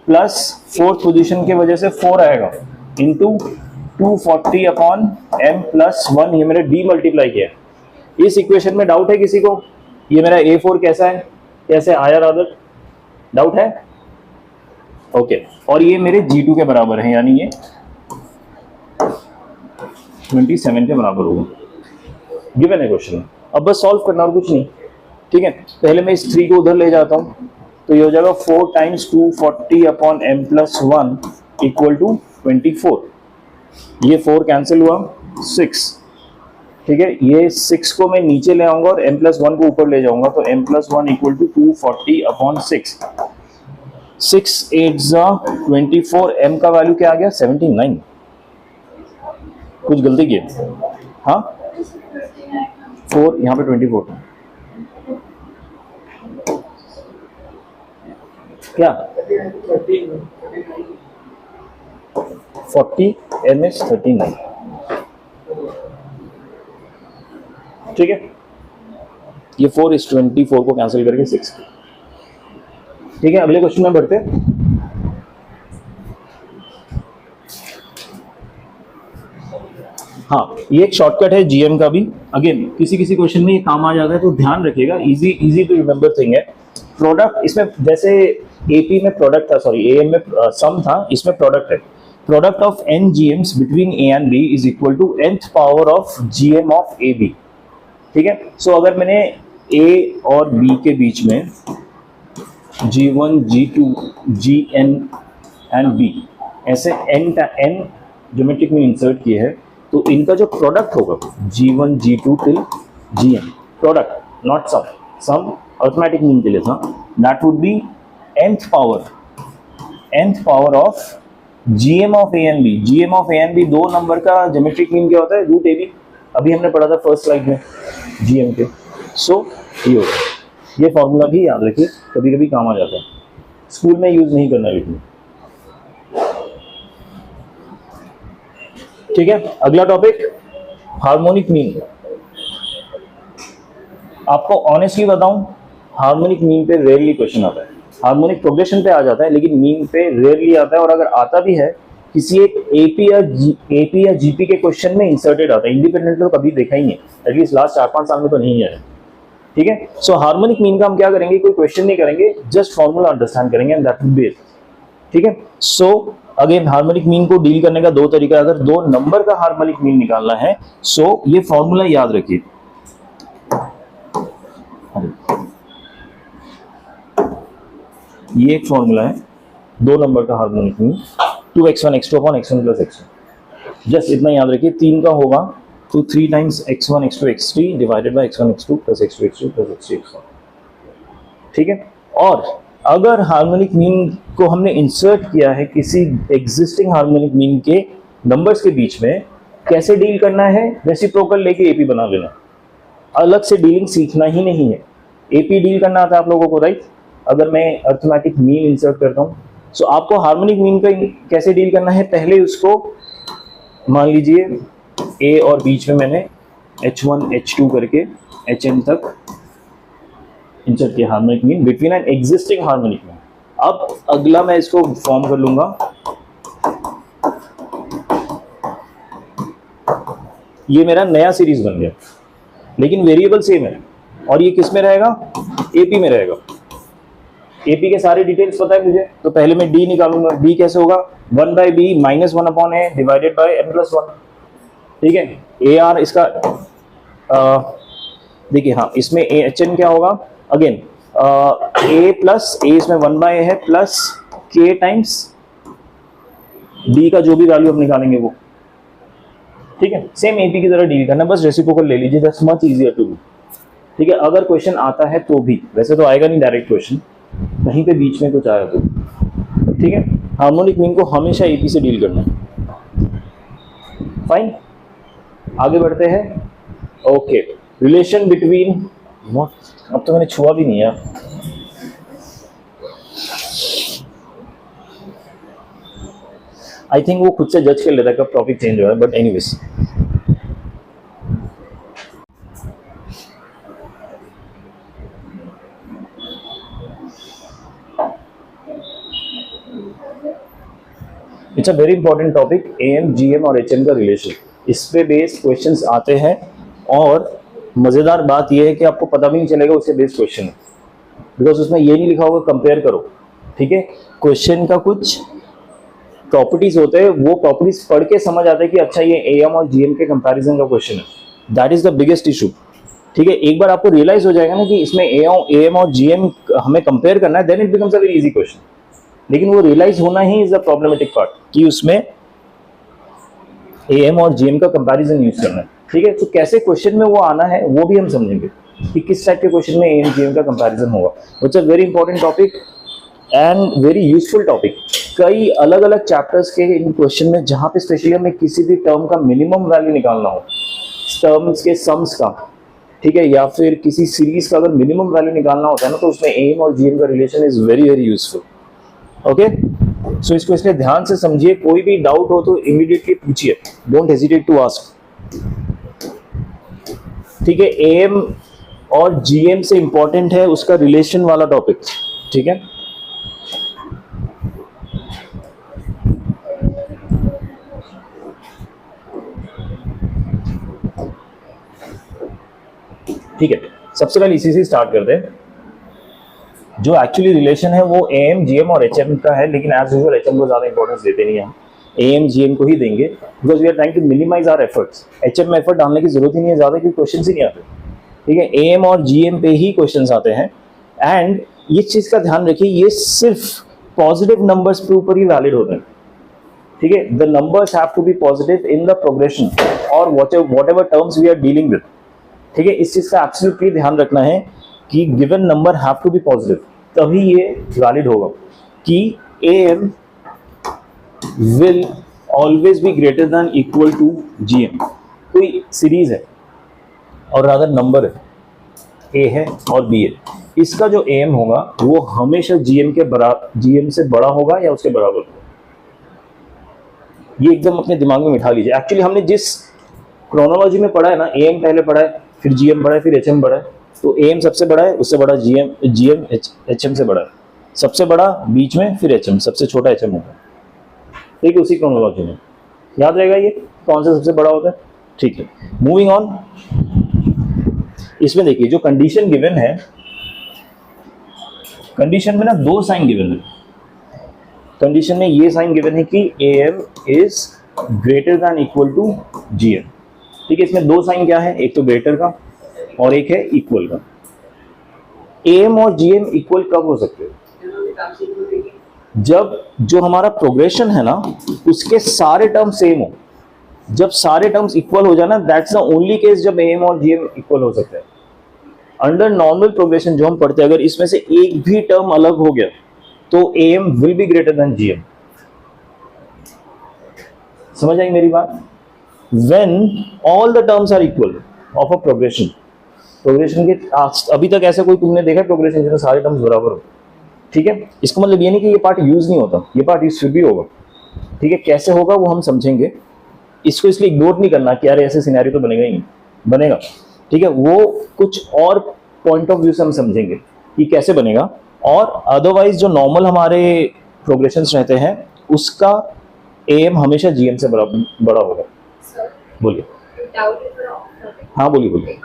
plus fourth position की वजह से 4 आएगा इंटू 240/m+1, ये मेरा D मल्टीप्लाई किया। इस इक्वेशन में डाउट है किसी को? ये मेरा A4 कैसा है, कैसे आया रादर? डाउट है? ओके, और ये मेरे G2 के बराबर है, यानी ये 27 के बराबर होगा। गिवन है क्वेश्चन, अब बस सॉल्व करना और कुछ नहीं। ठीक है, पहले मैं इस 3 को उधर ले जाता हूँ, तो ये हो जाएगा 4 टाइम्स 240/m+1 इक्वल टू 24। ये 4 कैंसिल हुआ, 6। ठीक है, ये 6 को मैं नीचे ले आऊंगा और m+1 को ऊपर ले जाऊंगा, तो m+1 इक्वल टू 240/6। 6 8 24, m का वैल्यू क्या आ गया? 79। कुछ गलती की? हाँ, 4 यहाँ पे 24 क्या 40, m is 39। ठीक है, ये 4 इस 24 को कैंसिल करके 6। ठीक है, अगले क्वेश्चन में बढ़ते हैं। हाँ, ये एक शॉर्टकट है जीएम का भी। अगेन किसी किसी क्वेश्चन में ये काम आ जाता है, तो ध्यान रखिएगा। इजी टू रिमेंबर थिंग है। प्रोडक्ट, इसमें जैसे एपी में प्रोडक्ट था, सॉरी एएम में सम था, इसमें प्रोडक्ट है। Product of N GMs between A and B is equal to nth power of GM of A B. ठीक है, सो अगर मैंने ए और बी के बीच में G1 G2 Gn and B ऐसे n ज्योमेट्रिक में इंसर्ट किए हैं, तो इनका जो प्रोडक्ट होगा G1 G2 till Gn, product not sum arithmetic mean के लिए था, that would be nth power of gm of a and b। gm of a and b दो नंबर का ज्योमेट्रिक मीन क्या होता है? Root ab। अभी हमने पढ़ा था फर्स्ट स्लाइड में gm के। सो ये होगा, ये फॉर्मूला भी याद रखिए, कभी कभी काम आ जाता है, स्कूल में यूज नहीं करना लेकिन। ठीक है, अगला टॉपिक हार्मोनिक मीन। आपको ऑनेस्टली बताऊं, हार्मोनिक मीन पे रेयरली क्वेश्चन आता है। हार्मोनिक प्रोग्रेशन पे आ जाता है लेकिन मीन पे रेयरली आता है, और अगर आता भी है किसी एक एपी या जीपी के क्वेश्चन में इंसर्टेड आता है। इंडिपेंडेंट तो कभी देखा ही नहीं, एटलीस्ट लास्ट 4-5 साल में तो नहीं आया। ठीक है, सो हार्मोनिक मीन का हम क्या करेंगे, कोई क्वेश्चन नहीं करेंगे, जस्ट फॉर्मूला अंडरस्टैंड करेंगे and that will B it. ठीक है, सो अगेन हार्मोनिक मीन को डील करने का दो तरीका है। अगर दो नंबर का हार्मोनिक मीन निकालना है, सो ये फॉर्मूला याद रखिए। ये एक फॉर्मूला है दो नंबर का harmonic mean, 2x1 x2 upon x1 plus x2। Just इतना याद रखिए, 3 का होगा तो 3 times x1 x2 x3 divided by x1 x2 plus x2 x3 plus x3 x1। ठीक है, और अगर हार्मोनिक मीन को हमने इंसर्ट किया है किसी एग्जिस्टिंग हार्मोनिक मीन के नंबर्स के बीच में, कैसे डील करना है? रेसिप्रोकल लेके एपी बना लेना, अलग से डीलिंग सीखना ही नहीं है। एपी डील करना आता है आप लोगों को, राइट? अगर मैं अर्थमेटिक मीन इंसर्ट करता हूं, सो आपको हार्मोनिक मीन का कैसे डील करना है? पहले उसको मान लीजिए ए और बीच में मैंने h1 h2 करके hn तक इंसर्ट किया harmonic mean between an existing harmonic mean. अब अगला मैं इसको फॉर्म कर लूंगा, ये मेरा नया सीरीज बन गया, लेकिन वेरिएबल सेम है, और ये किस में रहेगा? एपी में रहेगा। एपी के सारे डिटेल्स पता है मुझे, तो पहले मैं डी निकालूंगा। डी कैसे होगा? 1/b minus 1 upon A divided by n plus 1। ठीक है, ए आर इसका देखिए, हाँ इसमें ए एच एन क्या होगा? अगेन ए प्लस ए, इसमें 1/a है, प्लस के टाइम्स डी का जो भी वैल्यू हम निकालेंगे वो। ठीक है, सेम एपी की तरह डील करना, बस रेसिप्रोकल ले लीजिए, that's much easier to do. ठीक है, अगर क्वेश्चन आता है तो भी, वैसे तो आएगा नहीं डायरेक्ट क्वेश्चन, कहीं पे बीच में कुछ आया तो। ठीक है, हार्मोनिक मीन को हमेशा एपी से डील करना है। फाइन, आगे बढ़ते हैं। ओके, रिलेशन बिटवीन व्हाट, अब तो मैंने छुआ भी नहीं है। आई थिंक वो खुद से जज कर लेता है कब टॉपिक चेंज हो रहा है, but anyways. It's a very important topic, am, GM और एचएम का रिलेशन। इस पे बेस्ड क्वेश्चंस आते हैं, और मजेदार बात यह है कि आपको पता भी नहीं चलेगा उससे बेस्ड क्वेश्चन है, बिकॉज उसमें ये नहीं लिखा होगा कंपेयर करो। ठीक है, क्वेश्चन का कुछ प्रॉपर्टीज होते हैं, वो प्रॉपर्टीज पढ़ के समझ आता है कि अच्छा ये एएम और जीएम के कंपैरिजन का क्वेश्चन है। That is the biggest issue. ठीक है, एक बार आपको रियलाइज हो जाएगा ना कि इसमें एएम और जीएम हमें कंपेयर करना है, then it becomes a very easy question. लेकिन वो रियलाइज होना ही इज द प्रॉब्लमेटिक पार्ट, कि उसमें एएम और जीएम का कंपैरिजन यूज करना है। ठीक है, तो कैसे क्वेश्चन में वो आना है वो भी हम समझेंगे कि किस टाइप के क्वेश्चन में एएम जीएम का कंपैरिजन होगा। It's a very important topic and very useful topic. कई अलग अलग चैप्टर्स के इन क्वेश्चन में, जहां पे स्पेशली हमें किसी भी टर्म का मिनिमम वैल्यू निकालना हो, टर्म्स के सम्स का, ठीक है, या फिर किसी सीरीज का अगर मिनिमम वैल्यू निकालना होता है ना, तो उसमें एएम और जीएम का relation is very very useful. Okay, so इसको इसलिए ध्यान से समझिए, कोई भी डाउट हो तो इमीडिएटली पूछिए, डोंट हेजिटेट टू आस्क। ठीक है, एएम और जीएम से इंपॉर्टेंट है उसका रिलेशन वाला टॉपिक। ठीक है, ठीक है, सबसे पहले इसी से स्टार्ट करते हैं। जो एक्चुअली रिलेशन है वो एएम, जीएम और एचएम का है, लेकिन एज यूजुअल एचएम को ज्यादा इंपॉर्टेंस देते नहीं हम, एएम जीएम को ही देंगे, because we are trying to minimise our efforts. HM में एफर्ट डालने की जरूरत ही नहीं है ज्यादा, क्योंकि क्वेश्चंस ही नहीं आते। ठीक है, एएम और जीएम पे ही क्वेश्चंस आते हैं। एंड ये चीज का ध्यान रखिए, ये सिर्फ पॉजिटिव नंबर्स के ऊपर ही वैलिड होते हैं। ठीक है, the numbers have to be positive in the progression और whatever terms we are dealing with. ठीक है, इस चीज का एब्सोल्युटली ध्यान रखना है कि given number have to be positive. तभी ये वैलिड होगा कि AM will always be greater than equal to GM। कोई सीरीज है और रादर नंबर है, A है और B है, इसका जो AM होगा वो हमेशा GM से बड़ा होगा या उसके बराबर होगा। ये एकदम अपने दिमाग में बिठा लीजिए। एक्चुअली हमने जिस क्रोनोलॉजी में पढ़ा है ना, AM पहले पढ़ा है, फिर GM पढ़ा है, फिर HM पढ़ा है, तो AM सबसे बड़ा है, उससे बड़ा GM HM से बड़ा है, सबसे बड़ा बीच में, फिर HM, सबसे छोटा HM होगा। ठीक है, उसी क्रोनोलॉजी में याद रहेगा ये कौन सा सबसे बड़ा होता है। ठीक है, मूविंग ऑन। इसमें देखिए जो कंडीशन गिवन है, कंडीशन में ना दो साइन गिवन है। कंडीशन में ये साइन गिवन है कि AM is greater than equal to GM। ठीक है, इसमें दो साइन क्या है, एक तो ग्रेटर का और एक है इक्वल का। AM और GM इक्वल कब हो सकते हैं? जब जो हमारा प्रोग्रेशन है ना उसके सारे टर्म सेम हो। जब सारे टर्म्स इक्वल हो जाए ना, दैट्स द ओनली केस जब AM और GM इक्वल हो सकते हैं। अंडर नॉर्मल प्रोग्रेशन जो हम पढ़ते हैं, अगर इसमें से एक भी टर्म अलग हो गया तो AM will be greater than GM। समझ आई मेरी बात? When all the terms are equal of a progression, progression के अभी तक ऐसा कोई तुमने देखा प्रोग्रेशन जिसमें सारे टर्म्स बराबर हो? ठीक है, इसका मतलब ये नहीं कि ये पार्ट यूज नहीं होता, ये पार्ट यूज फिर भी होगा। ठीक है, कैसे होगा वो हम समझेंगे। इसको इसलिए इग्नोर नहीं करना कि यार ऐसे सिनेरियो तो बनेगा ही नहीं, बनेगा। ठीक है, वो कुछ और पॉइंट ऑफ व्यू से हम समझेंगे कि कैसे बनेगा। और अदरवाइज जो नॉर्मल हमारे प्रोग्रेशंस रहते हैं उसका AM हमेशा GM से बड़ा होगा। बोलिए। हाँ बोलिए बोलिए।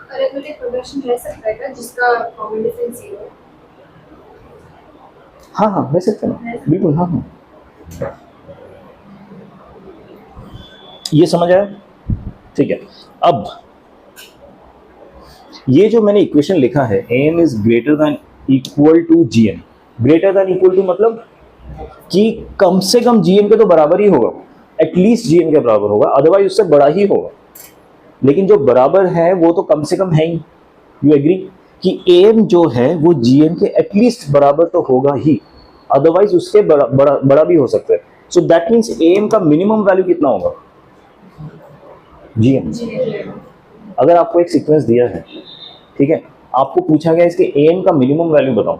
हाँ हाँ रह सकते ना, बिल्कुल। हाँ हाँ, ये समझ आया? ठीक है, अब ये जो मैंने इक्वेशन लिखा है, AM is greater than equal to GM। Greater than equal to मतलब कि कम से कम GM के तो बराबर ही होगा, एटलीस्ट GM के बराबर होगा, अदरवाइज उससे बड़ा ही होगा। लेकिन जो बराबर है वो तो कम से कम है ही। यू एग्री कि AM जो है वो GM के एटलीस्ट बराबर तो होगा ही, अदरवाइज उससे बड़ा भी हो सकता है। सो दैट मीन्स AM का मिनिमम वैल्यू कितना होगा? GM। अगर आपको एक सीक्वेंस दिया है, ठीक है, आपको पूछा गया इसके AM का मिनिमम वैल्यू बताओ,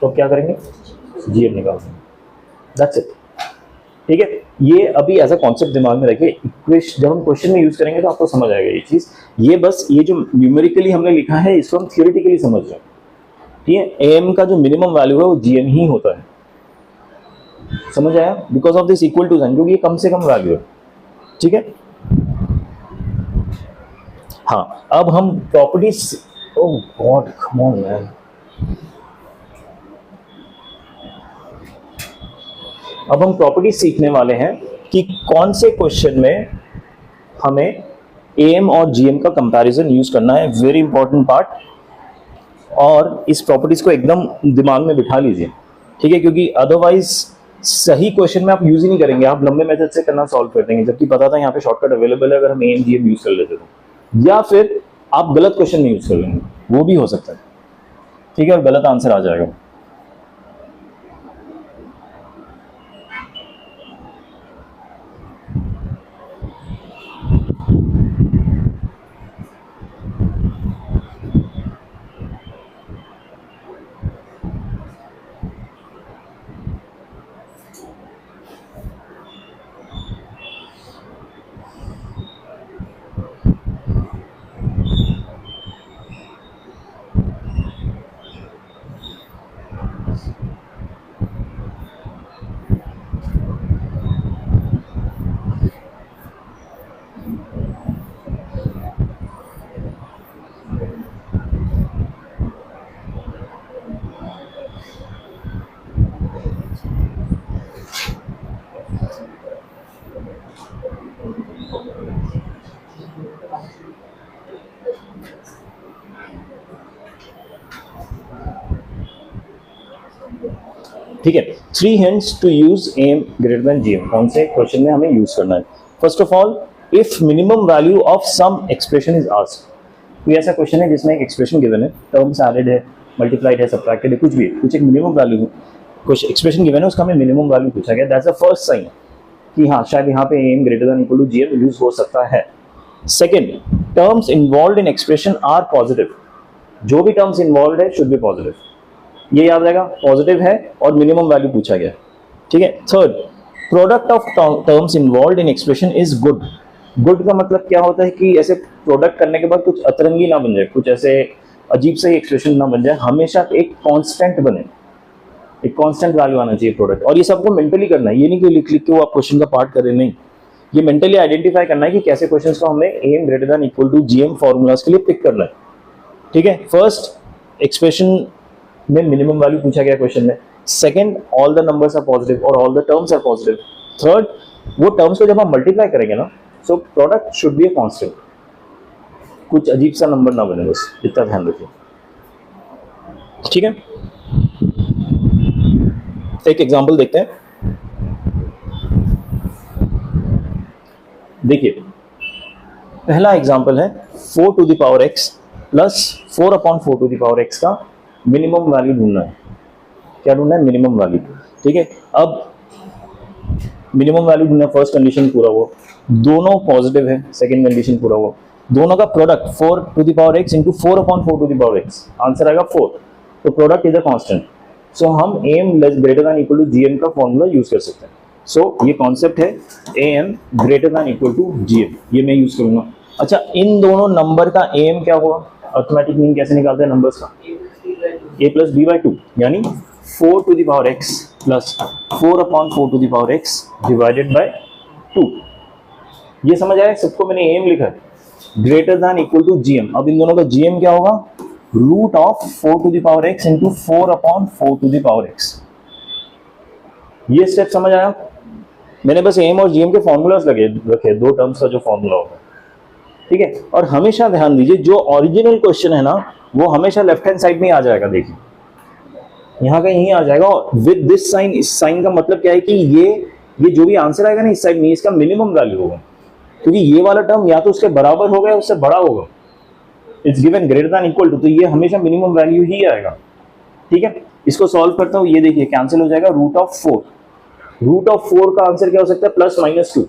तो क्या करेंगे? GM निकालेंगे। That's it. ठीक है, ये अभी एज अ कॉन्सेप्ट दिमाग में रखिए। जब हम क्वेश्चन में यूज करेंगे तो आपको समझ आएगा ये चीज। ये बस ये जो न्यूमेरिकली हमने लिखा है इसको हम थियोरेटिकली समझ रहे हैं। ठीक है, AM का जो मिनिमम वैल्यू है वो GM ही होता है। समझ आया? Because of this equal to sign, क्योंकि ये कम से कम वैल्यू है। ठीक है, हाँ, अब हम properties, oh God come on man, अब हम प्रॉपर्टीज सीखने वाले हैं कि कौन से क्वेश्चन में हमें AM और GM का कंपैरिजन यूज करना है। वेरी इंपॉर्टेंट पार्ट, और इस प्रॉपर्टीज को एकदम दिमाग में बिठा लीजिए। ठीक है, क्योंकि अदरवाइज सही क्वेश्चन में आप यूज ही नहीं करेंगे, आप लंबे मेथड से करना सॉल्व कर देंगे, जबकि पता था यहाँ पे शॉर्टकट अवेलेबल है अगर हम AM GM यूज कर लेते तो। या फिर आप गलत क्वेश्चन में यूज कर लेंगे, वो भी हो सकता है। ठीक है, और गलत आंसर आ जाएगा। ठीक है, 3 hints to use AM greater than GM। कौन से क्वेश्चन में हमें यूज करना है? First of all, if minimum value of some expression is asked. कोई ऐसा क्वेश्चन है जिसमें एक एक्सप्रेशन गिवन है, टर्म्स एडेड है, मल्टीप्लाइड है, सब्ट्रैक्टेड है, कुछ भी है, कुछ एक मिनिमम वैल्यू, कुछ एक्सप्रेशन गिवन है, उसका हमें मिनिमम वैल्यू पूछा गया, दैट्स द फर्स्ट साइन कि हाँ शायद यहाँ पे AM greater than equal to GM use हो सकता है। Second, terms involve in expression are positive, जो भी टर्म्स इन्वॉल्व है शुड बी पॉजिटिव, ये याद रहेगा, पॉजिटिव है और मिनिमम वैल्यू पूछा गया, ठीक है। Third, product of terms involve in expression is good, good का मतलब क्या होता है कि ऐसे प्रोडक्ट करने के बाद कुछ अतरंगी ना बन जाए, कुछ ऐसे अजीब सा ही एक्सप्रेशन ना बन जाए, हमेशा एक कांस्टेंट बने, एक कांस्टेंट वैल्यू आना चाहिए प्रोडक्ट। और ये सबको मेंटली करना है, ये नहीं कि लिख लिख के वो आप क्वेश्चन का पार्ट कर रहे, नहीं, ये मेंटली आइडेंटिफाई करना है कि कैसे क्वेश्चंस को हमें AM greater than equal to GM formulas के लिए पिक करना है, ठीक है। फर्स्ट, एक्सप्रेशन में मिनिमम वैल्यू पूछा गया क्वेश्चन में। Second, all the numbers are positive और all the terms are positive. Third, वो टर्म्स को जब हम मल्टीप्लाई करेंगे ना, so product should be a constant, कुछ अजीब सा नंबर ना बने, बस इतना ध्यान रखिए, ठीक है। एक एग्जांपल देखते हैं, देखिए पहला एग्जांपल है 4 to the power x plus 4 upon 4 to the power x का मिनिमम वैल्यू ढूंढना है। क्या ढूंढना है? मिनिमम वैल्यू, ठीक है। अब मिनिमम वैल्यू ढूंढना, फर्स्ट कंडीशन पूरा हुआ, दोनों पॉजिटिव है, सेकंड कंडीशन पूरा हुआ, दोनों का product 4 to the power x into 4 upon 4 to the power x, answer आएगा 4, तो product is a constant, so हम AM greater than equal to GM का फॉर्मूला यूज कर सकते हैं। सो ये कॉन्सेप्ट है AM greater than equal to GM, ये मैं यूज करूंगा। अच्छा, इन दोनों नंबर का एम क्या होगा? अर्थमेटिक मीन कैसे निकालते हैं नंबर्स का? a प्लस बी बाई 2, यानी 4 to the power x plus 4 upon 4 to the power x divided by 2। ये समझ आया? सबको मैंने एम लिखा है, greater than equal to GM. अब इन दोनों का जीएम क्या होगा? Root of 4 to the power x into 4 upon 4 to the power x। ये स्टेप समझ आया? मैंने बस एम और जीएम के फॉर्मूलाज रखे, दो टर्म्स का जो फॉर्मूला होगा, ठीक है। और हमेशा ध्यान दीजिए, जो ओरिजिनल क्वेश्चन है ना, वो हमेशा लेफ्ट हैंड साइड में ही आ जाएगा, देखिए यहाँ का यही आ जाएगा विद दिस साइन। इस साइन का मतलब क्या है कि ये जो भी आंसर आएगा ना इस साइड में, इसका मिनिमम वैल्यू होगा, क्योंकि ये वाला टर्म या तो उसके बराबर होगा या उससे बड़ा होगा, it's given greater than equal to, तो ये हमेशा मिनिमम वैल्यू ही आएगा, ठीक है। इसको सॉल्व करता हूँ, ये देखिए कैंसिल हो जाएगा, रूट ऑफ 4, रूट ऑफ 4 का आंसर क्या हो सकता है? प्लस माइनस 2,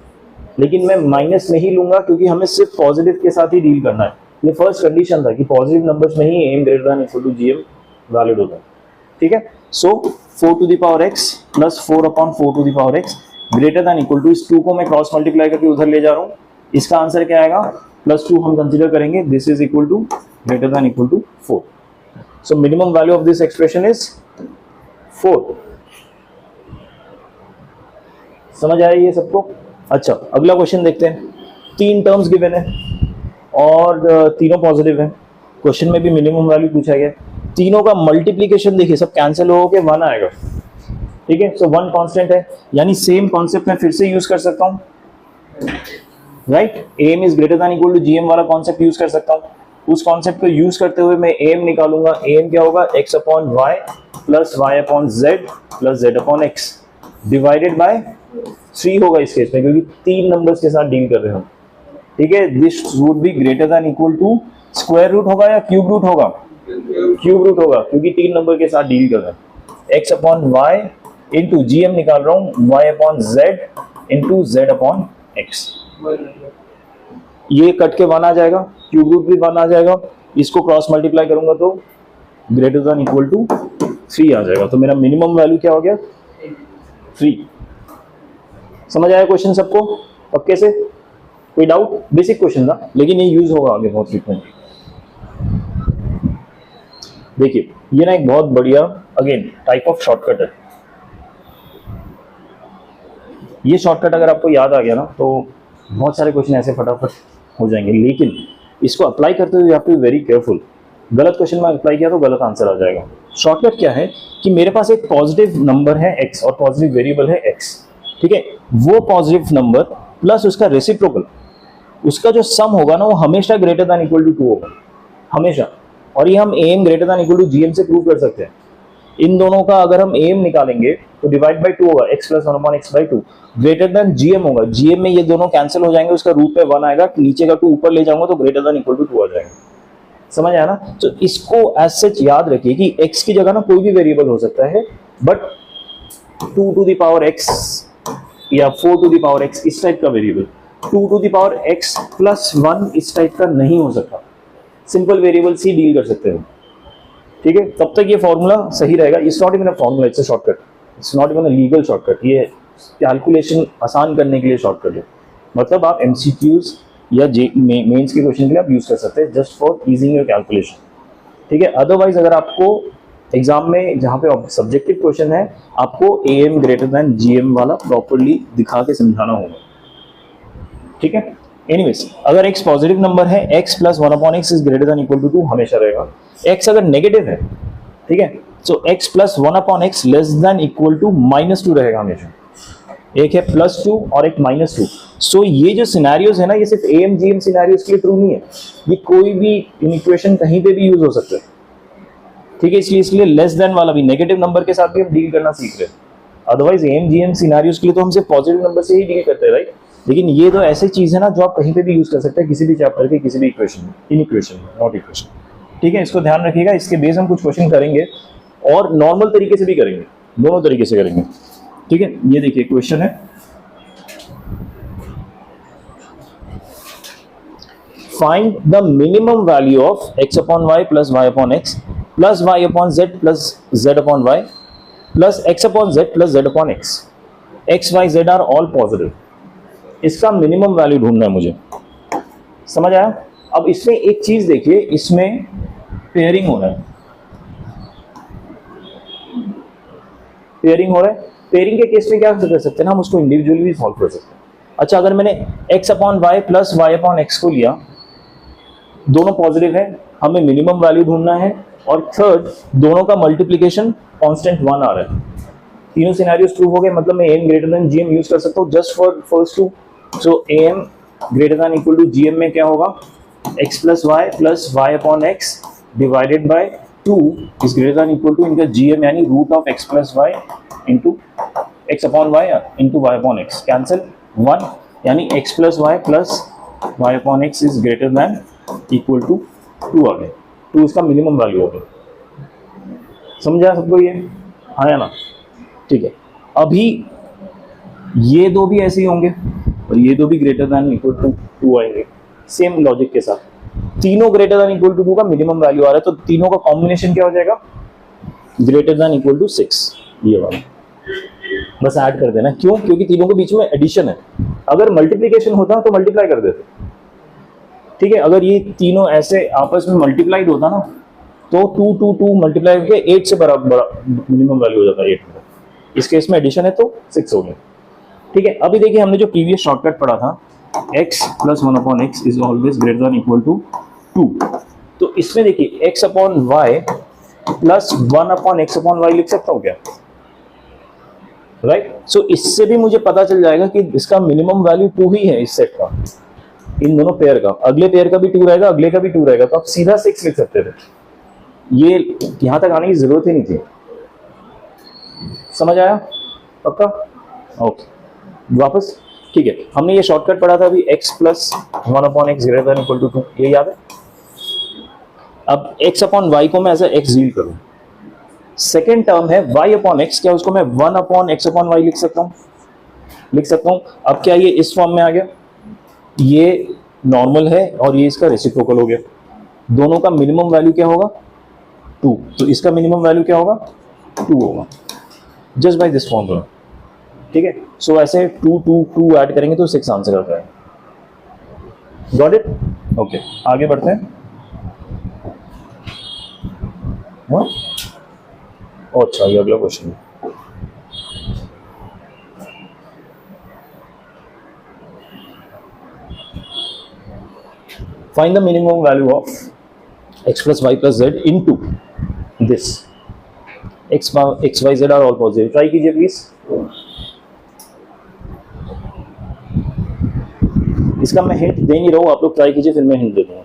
लेकिन मैं माइनस नहीं लूंगा क्योंकि हमें सिर्फ पॉजिटिव के साथ ही डील करना है। ये फर्स्ट कंडीशन था कि पॉजिटिव नंबर्स में ही AM greater than equal to GM valid होता है, ठीक है। So 4 to the power x plus 4 upon 4 to the power x greater than equal to, इस 2 को मैं क्रॉस मल्टीप्लाई करके उधर ले जा रहा हूँ, इसका आंसर क्या आएगा? प्लस 2 हम कंसीडर करेंगे, this is equal to greater than equal to 4। So minimum value of this expression is 4। समझ आया ये सबको? अच्छा, अगला क्वेश्चन देखते हैं। 3 टर्म्स गिवन है और तीनों पॉजिटिव है, क्वेश्चन में भी मिनिमम वैल्यू पूछा गया, तीनों का मल्टीप्लीकेशन देखिए सब कैंसिल हो के 1 आएगा, ठीक है। सो 1 कांस्टेंट है, यानी सेम कॉन्सेप्ट मैं फिर से यूज कर सकता हूं, right. AM is greater than equal to GM वाला कॉन्सेप्ट यूज कर सकता हूं। उस कॉन्सेप्ट को यूज करते हुए मैं एम निकालूंगा, एम क्या होगा? x upon Y plus Y upon Z plus Z upon X divided by 3 होगा इस केस में, क्योंकि 3 नंबर्स के साथ डील कर रहे हो, ठीक है। This would be greater than equal to, square root होगा या क्यूब रूट होगा? क्यूब रूट होगा, क्योंकि 3 नंबर के साथ डील कर रहे हैं। x upon Y into GM निकाल रहा हूं, y upon Z into Z upon X, ये कट के 1 आ जाएगा, क्यूब रूट भी 1 आ जाएगा, इसको क्रॉस मल्टीप्लाई करूंगा तो ग्रेटर देन इक्वल टू 3 आ जाएगा। तो मेरा मिनिमम वैल्यू क्या हो गया? 3। समझ आया क्वेश्चन सबको पक्के से? कोई डाउट? बेसिक क्वेश्चन था, लेकिन ये यूज होगा आगे बहुत फ्रीक्वेंटली। देखिए ये ना एक बहुत बढ़िया अगेन टाइप ऑफ शॉर्टकट है। ये शॉर्टकट अगर आपको याद आ गया ना तो बहुत सारे क्वेश्चन ऐसे फटाफट हो जाएंगे, लेकिन इसको अप्लाई करते हुए you have to be very careful. गलत क्वेश्चन में अप्लाई किया तो गलत आंसर आ जाएगा। शॉर्टकट क्या है कि मेरे पास एक पॉजिटिव नंबर है x और पॉजिटिव वेरिएबल है x, ठीक है। वो पॉजिटिव नंबर प्लस उसका रेसिप्रोकल, उसका जो सम होगा ना वो हमेशा ग्रेटर देन इक्वल टू 2 होगा, हमेशा। और ये हम AM greater than equal to GM से प्रूव कर सकते हैं। इन दोनों का अगर हम एम निकालेंगे तो डिवाइड बाई 2 होगा, x plus 1 upon x by 2 greater then GM होगा। जीएम में ये दोनों कैंसिल हो जाएंगे, उसका रूट पे 1 आएगा, नीचे का 2 ऊपर ले जाऊंगा तो ग्रेटर देन इक्वल टू 2 आ जाएगा। समझ आया ना? तो इसको एज सच याद रखिए कि x की जगह ना कोई भी वेरिएबल हो सकता है, but 2 to the power x या 4 टू द पावर x इस टाइप का variable, 2 to the power x plus 1 इस टाइप का नहीं हो सकता। सिंपल वेरिएबल से डील कर सकते हो, ठीक है? तब तक ये फॉर्मूला सही रहेगा। It's not even a formula, it's a shortcut, it's not even a legal shortcut. ये कैलकुलेशन आसान करने के लिए शॉर्टकट है। मतलब आप एमसीक्यूज या मेंस के क्वेश्चन के लिए आप यूज कर सकते हैं just for easing your calculation, ठीक है? अदरवाइज अगर आपको एग्जाम में जहाँ पे सब्जेक्टिव क्वेश्चन है, आपको AM ग्रेटर देन GM वाला प्रॉपरली दिखा के समझाना होगा, ठीक है? एनीवेज, अगर x पॉजिटिव नंबर है, x plus 1/x is greater than equal to 2 हमेशा रहेगा। x अगर नेगेटिव है, ठीक है, तो x plus 1/x less than equal to -2 रहेगा हमेशा। एक है +2 और एक -2। सो ये जो सिनेरियोज है ना, ये सिर्फ AM GM सिनेरियोज के लिए ट्रू नहीं है, ये कोई भी इक्वेशन कहीं पे भी यूज हो सकता है, ठीक है? इसलिए लेस देन वाला भी नेगेटिव नंबर के साथ भी हम डील करना सीख रहे हैं। अदरवाइज AM GM सिनेरियोज के लिए तो हम सिर्फ पॉजिटिव नंबर से ही डील करते हैं, राइट? लेकिन ये तो ऐसी चीज है ना जो आप कहीं पे भी यूज कर सकते हैं, किसी भी चैप्टर के किसी भी इक्वेशन में, इन इक्वेशन में, नॉट इक्वेशन, ठीक है? इसको ध्यान रखिएगा। इसके बेस हम कुछ क्वेश्चन करेंगे और नॉर्मल तरीके से भी करेंगे, दोनों तरीके से करेंगे, ठीक है? ये देखिए क्वेश्चन है, find the minimum value of x upon y plus y upon x plus y upon z plus z upon y plus x upon z plus z upon x, x y z are all positive. इसका minimum value ढूंढना है मुझे, समझ आया? अब इसमें एक चीज देखिए, इसमें पेयरिंग हो रहा है, पेयरिंग हो रहा है। पेयरिंग के केस में क्या कर सकते हैं ना, हम उसको इंडिविजुअली भी सॉल्व कर सकते हैं। अच्छा, अगर मैंने x upon Y plus y upon x को लिया, दोनों पॉजिटिव है, हमें मिनिमम वैल्यू ढूंढना है, और थर्ड दोनों का मल्टीप्लीकेशन कांस्टेंट 1 आ रहा है। तीनों सिनेरियोस ट्रू हो गए, मतलब मैं AM greater than GM use कर सकता हूँ just for first two. So AM greater than equal to GM में क्या होगा, x plus y upon x divided by 2 is greater than equal to इनका GM यानी root of x plus y into x upon y into y upon x, cancel 1 यानी x plus y upon x is greater than equal to 2 आ गए। 2 इसका minimum value हो गया। समझा सबको ये? हाँ या ना? ठीक है। अभी ये दो भी ऐसे ही होंगे और ये दो भी ग्रेटर देन इक्वल टू 2 आएंगे, सेम लॉजिक के साथ। तीनों ग्रेटर देन इक्वल टू 2 का मिनिमम वैल्यू आ रहा है, तो तीनों का कॉम्बिनेशन क्या हो जाएगा, ग्रेटर देन इक्वल टू 6, ये वाला बस ऐड कर देना। क्यों? क्योंकि तीनों के बीच में एडिशन है। अगर मल्टीप्लीकेशन होता तो मल्टीप्लाई कर देते, ठीक है? अगर ये तीनों ऐसे आपस में मल्टीप्लाइड होता ना, तो 2 2 2 मल्टीप्लाई करके 8 से बराबर मिनिमम वैल्यू हो जाता है 8 में। इस केस में एडिशन है तो 6 हो गया, ठीक है? अभी देखिए, हमने जो प्रीवियस शॉर्टकट पढ़ा था, x plus 1 upon x is always greater than equal to 2, तो इसमें देखिए x upon Y plus 1 upon x upon Y लिख सकता हूँ क्या, राइट? सो इससे भी मुझे पता चल जाएगा कि इसका मिनिमम वैल्यू 2 ही है इस सेट का, इन दोनों पेयर का। अगले पेयर का भी 2 रहेगा, अगले का भी 2 रहेगा, तो आप सीधा 6 लिख सकते थे। ये यहां तक आने की जरूरत ही नहीं थी। समझ आया? पक्का? ओके, वापस, ठीक है। हमने ये शॉर्टकट पढ़ा था अभी, x plus 1 upon X greater than equal to 2, ये याद है? अब x अपॉन वाई को मैं ऐसा x डील करूं, सेकेंड टर्म है y अपॉन x, क्या उसको मैं 1 अपॉन x अपॉन वाई लिख सकता हूं? लिख सकता हूं। अब क्या ये इस फॉर्म में आ गया, ये नॉर्मल है और ये इसका रेसिप्रोकल हो गया। दोनों का मिनिमम वैल्यू क्या होगा, 2, तो इसका मिनिमम वैल्यू क्या होगा, 2 होगा, जस्ट बाय दिस फॉर्मूला, ठीक है? सो ऐसे 2 2 2 ऐड करेंगे तो 6 आंसर आता है। Got it? ओके, आगे बढ़ते हैं। अच्छा, ये अगला क्वेश्चन है। Find the minimum value of x plus y plus z into this. x, y, z are all positive. Try कीजिए प्लीज। इसका मैं हिंट दे नहीं रहा हूं, आप लोग ट्राई कीजिए, फिर मैं हिंट दे दूंगा।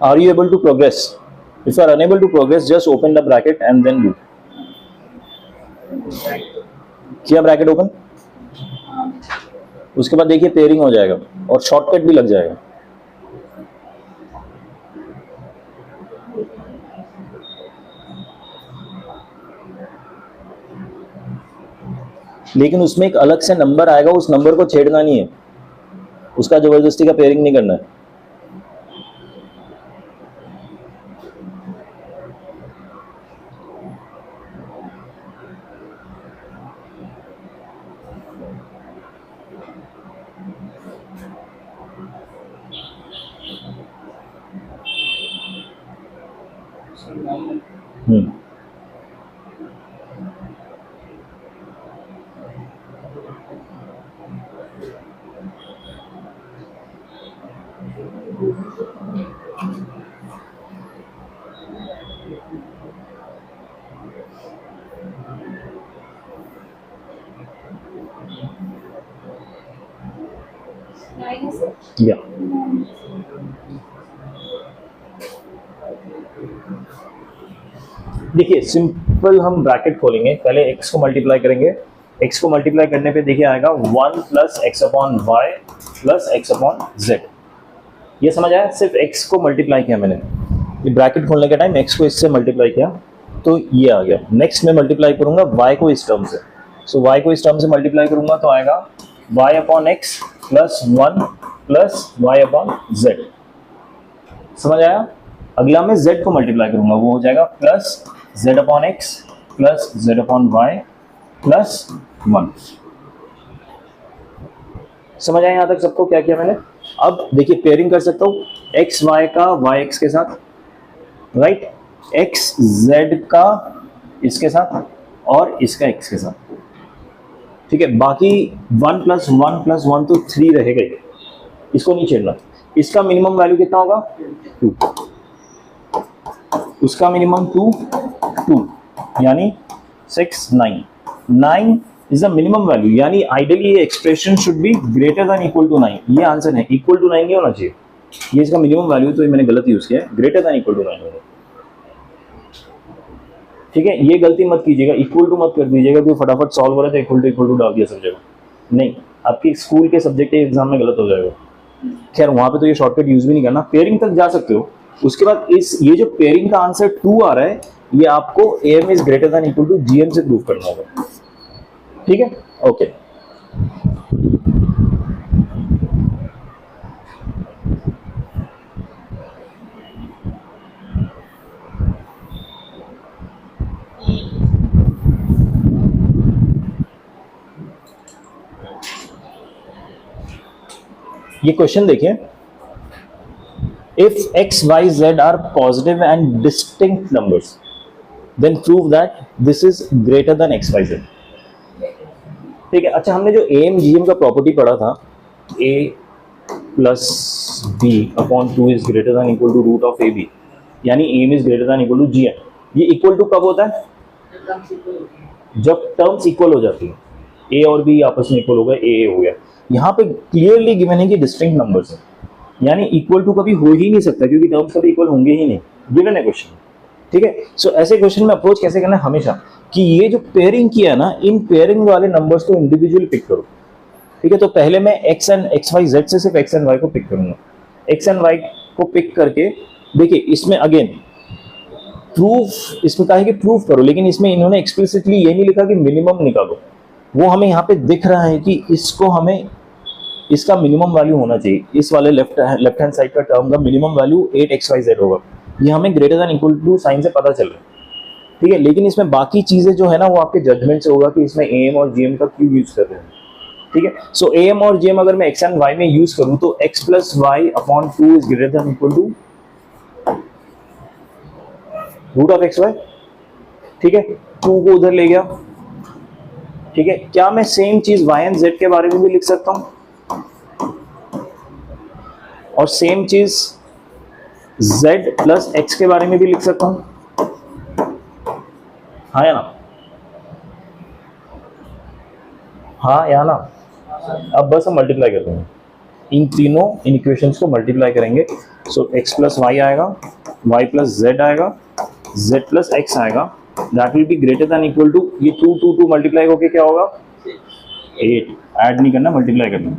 Are you able to progress? If you are unable to progress, just open the bracket and then do. किया ब्रैकेट ओपन? उसके बाद देखिए पेयरिंग हो जाएगा और शॉर्टकट भी लग जाएगा. लेकिन उसमें एक अलग से नंबर आएगा, उस नंबर को छेड़ना नहीं है, उसका जबरदस्ती का पेयरिंग नहीं करना है. या देखिए सिंपल हम ब्रैकेट खोलेंगे, पहले x को मल्टीप्लाई करेंगे. x को मल्टीप्लाई करने पे देखिए आएगा 1 plus X upon Y plus X upon Z. ये समझ आया? सिर्फ x को मल्टीप्लाई किया मैंने, ये ब्रैकेट खोलने के टाइम x को इससे मल्टीप्लाई किया तो ये आ गया. नेक्स्ट मैं मल्टीप्लाई करूंगा y को इस टर्म से, सो y को इस टर्म से मल्टीप्लाई करूंगा तो आएगा y upon x plus 1 plus y upon Z. समझ आया? अगला मैं z को मल्टीप्लाई करूंगा, वो हो जाएगा plus z upon x plus z upon Y plus 1. समझ आया यहाँ तक सबको क्या किया मैंने? अब देखिए पेयरिंग कर सकता हूँ एक्स वाई का वाई एक्स के साथ, राइट, एक्स जेड का इसके साथ और इसका एक्स के साथ. ठीक है, बाकी 1 प्लस 1 प्लस 1 तो 3 रहेगा ही, इसको नहीं छेड़ना. इसका मिनिमम वैल्यू कितना होगा? 2. उसका मिनिमम 2 यानी 6 9 9 इज द मिनिमम वैल्यू. यानी आइडियली ये expression should be greater than equal to 9. ये आंसर है, इक्वल टू 9 नहीं होना चाहिए, ये इसका मिनिमम वैल्यू, तो ये मैंने गलत यूज किया है, ग्रेटर देन इक्वल टू 9 होगा. ठीक है, ये गलती मत कीजिएगा, इक्वल टू मत कर दीजिएगा कि फटाफट सॉल्व हो रहा था इक्वल टू डाल दिया सब जगह. नहीं, आपकी स्कूल के सब्जेक्ट के एग्जाम में गलत हो जाएगा. खैर वहां पे तो ये शॉर्टकट यूज भी नहीं करना, पेयरिंग तक जा सकते हो. उसके बाद ये जो पेयरिंग का आंसर 2 आ रहा है, ये आपको am is greater than equal to gm से प्रूव करना होगा. ठीक है, ओके. ये क्वेश्चन देखिए, if x y z are positive and distinct numbers then prove that this is greater than x y z. ठीक है, अच्छा हमने जो am gm का प्रॉपर्टी पढ़ा था, a plus b upon 2 is greater than equal to root of ab, यानी am is greater than equal to gm. ये इक्वल टू कब होता है? जब टर्म्स इक्वल हो जाती है, a और b आपस में इक्वल हो गए, a हो गया. यहाँ पे क्लियरली गिवन है कि डिस्टिंक्ट नंबर्स है, यानी इक्वल टू कभी हो ही नहीं सकता क्योंकि टर्म्स कभी इक्वल होंगे ही नहीं, गिवन है क्वेश्चन. ठीक है, सो ऐसे क्वेश्चन में अप्रोच कैसे करना है हमेशा कि ये जो पेयरिंग किया ना, इन पेयरिंग वाले नंबर्स को इंडिविजुअली पिक करो. ठीक है, तो पहले मैं x and x y z से सिर्फ एक्स एंड वाई को पिक करूंगा. एक्स एंड वाई को पिक करके देखिए, इसमें अगेन प्रूफ, इसमें कहा है कि प्रूफ करो, लेकिन इसमें इन्होंने एक्सप्लिसिटली ये नहीं लिखा कि मिनिमम निकालो. वो हमें यहाँ पे दिख रहा है कि इसको हमें, इसका मिनिमम वैल्यू होना चाहिए. इस वाले लेफ्ट हैंड साइड का टर्म का मिनिमम वैल्यू 8xyz होगा. ये हमें greater than equal to sign से पता चल रहा है. ठीक है, लेकिन इसमें बाकी चीजें जो है ना, वो आपके जजमेंट से होगा कि इसमें am और gm का क्यों यूज कर रहे हैं. ठीक है, सो am और gm अगर मैं x एंड y में यूज करूं तो x plus Y upon 2 is greater than equal to root of xy. ठीक है, 2 को उधर ले गया. ठीक है, क्या मैं सेम चीज y एंड z के बारे में भी लिख सकता हूं और सेम चीज z प्लस x के बारे में भी लिख सकता हूं? हाँ या ना? हाँ या ना? अब बस हम मल्टीप्लाई कर देंगे. इन तीनों इन इक्वेशंस को मल्टीप्लाई करेंगे। सो x प्लस वाई आएगा, y प्लस जेड आएगा, z प्लस एक्स आएगा, that will be greater than equal to, ये 2 2 2 मल्टीप्लाई होके क्या होगा 8, ऐड नहीं करना मल्टीप्लाई करना,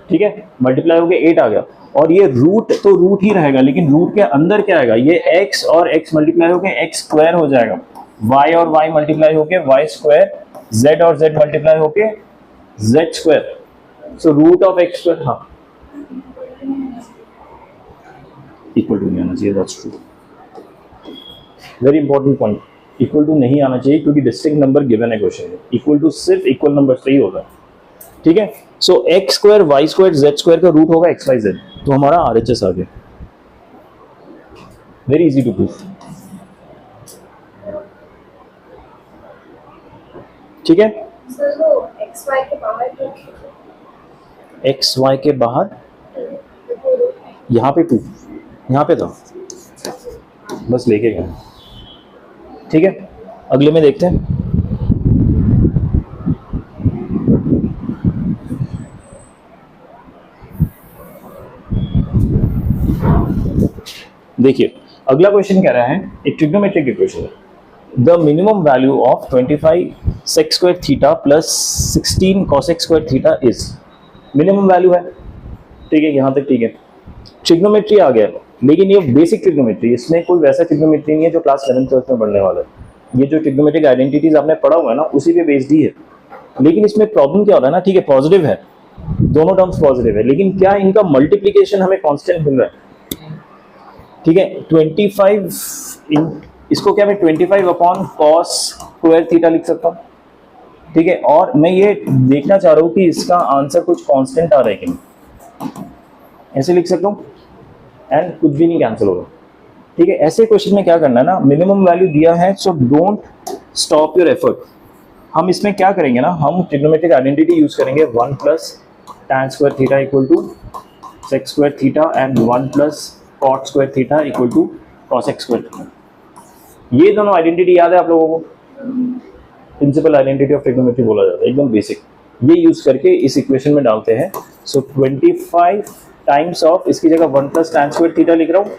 ठीक है, मल्टीप्लाई होके 8 आ गया। और ये रूट तो रूट ही रहेगा, लेकिन रूट के अंदर क्या आएगा, ये x और x मल्टीप्लाई होके x स्क्वायर हो जाएगा, y और y मल्टीप्लाई होके y स्क्वायर, z और z मल्टीप्लाई होके z square. So root of x square, हाँ इक्वल टू नहीं आना चाहिए, that's true, very important point, equal to नहीं आना चाहिए क्योंकि डिस्टिंक्ट नंबर गिवन है क्वेश्चन में, इक्वल टू सिर्फ इक्वल नंबर से ही होगा, ठीक है। So X square Y square Z square का रूट होगा एक्स वाई जेड, तो हमारा आरएचएस आ गया, वेरी इजी टू प्रूव, ठीक है। एक्स वाई के बाहर, एक्स वाई के बाहर यहाँ पे 2, यहाँ पे था, बस लेके गए, ठीक है। अगले में देखते हैं, देखिए अगला क्वेश्चन कह रहा है, एक ट्रिग्नोमेट्रिक इक्वेशन है, the minimum value of 25 sec square theta plus 16 cosec square theta is, minimum value है, ठीक है, यहाँ तक ठीक है। ट्रिग्नोमेट्री आ गया, लेकिन ये बेसिक ट्रिग्नोमेट्री, इसमें कोई वैसा ट्रिग्नोमेट्री नहीं है जो क्लास 11th 12th में पढ़ने वाला है, ये जो ट्रिग्नोमेट्रिक आइडेंटिटीज आपने पढ़ा हुआ है ना, उसी पे बेस्ड ही है। लेकिन इसमें प्रॉब्लम क्या हो रहा है ना, ठीक है पॉजिटिव है, दोनों टर्म्स पॉजिटिव है, लेकिन क्या इनका मल्टीप्लीकेशन हमें कांस्टेंट मिल रहा है, ठीक है। 25 इसको क्या मैं 25 अपॉन कॉस स्क्वायर थीटा लिख सकता हूँ, ठीक है। और मैं ये देखना चाह रहा हूँ कि इसका आंसर कुछ कांस्टेंट आ रहा है कि नहीं, ऐसे लिख सकता हूँ, एंड कुछ भी नहीं कैंसिल होगा, ठीक है। ऐसे क्वेश्चन में क्या करना है ना, मिनिमम वैल्यू दिया है, so don't stop your effort. हम इसमें क्या करेंगे ना, हम ट्रिग्नोमेट्रिक आइडेंटिटी यूज करेंगे, 1 plus tan square theta equal to sec square theta and 1 plus cot square theta equal to cosec square theta. ये दोनों आइडेंटिटी याद है आप लोगों को, प्रिंसिपल आइडेंटिटी ऑफ ट्रिग्नोमेट्री बोला जाता है, एकदम बेसिक, ये यूज करके इस इक्वेशन में डालते हैं। सो 25 टाइम्स ऑफ, इसकी जगह 1 प्लस tan स्क्वायर थीटा लिख रहा हूँ,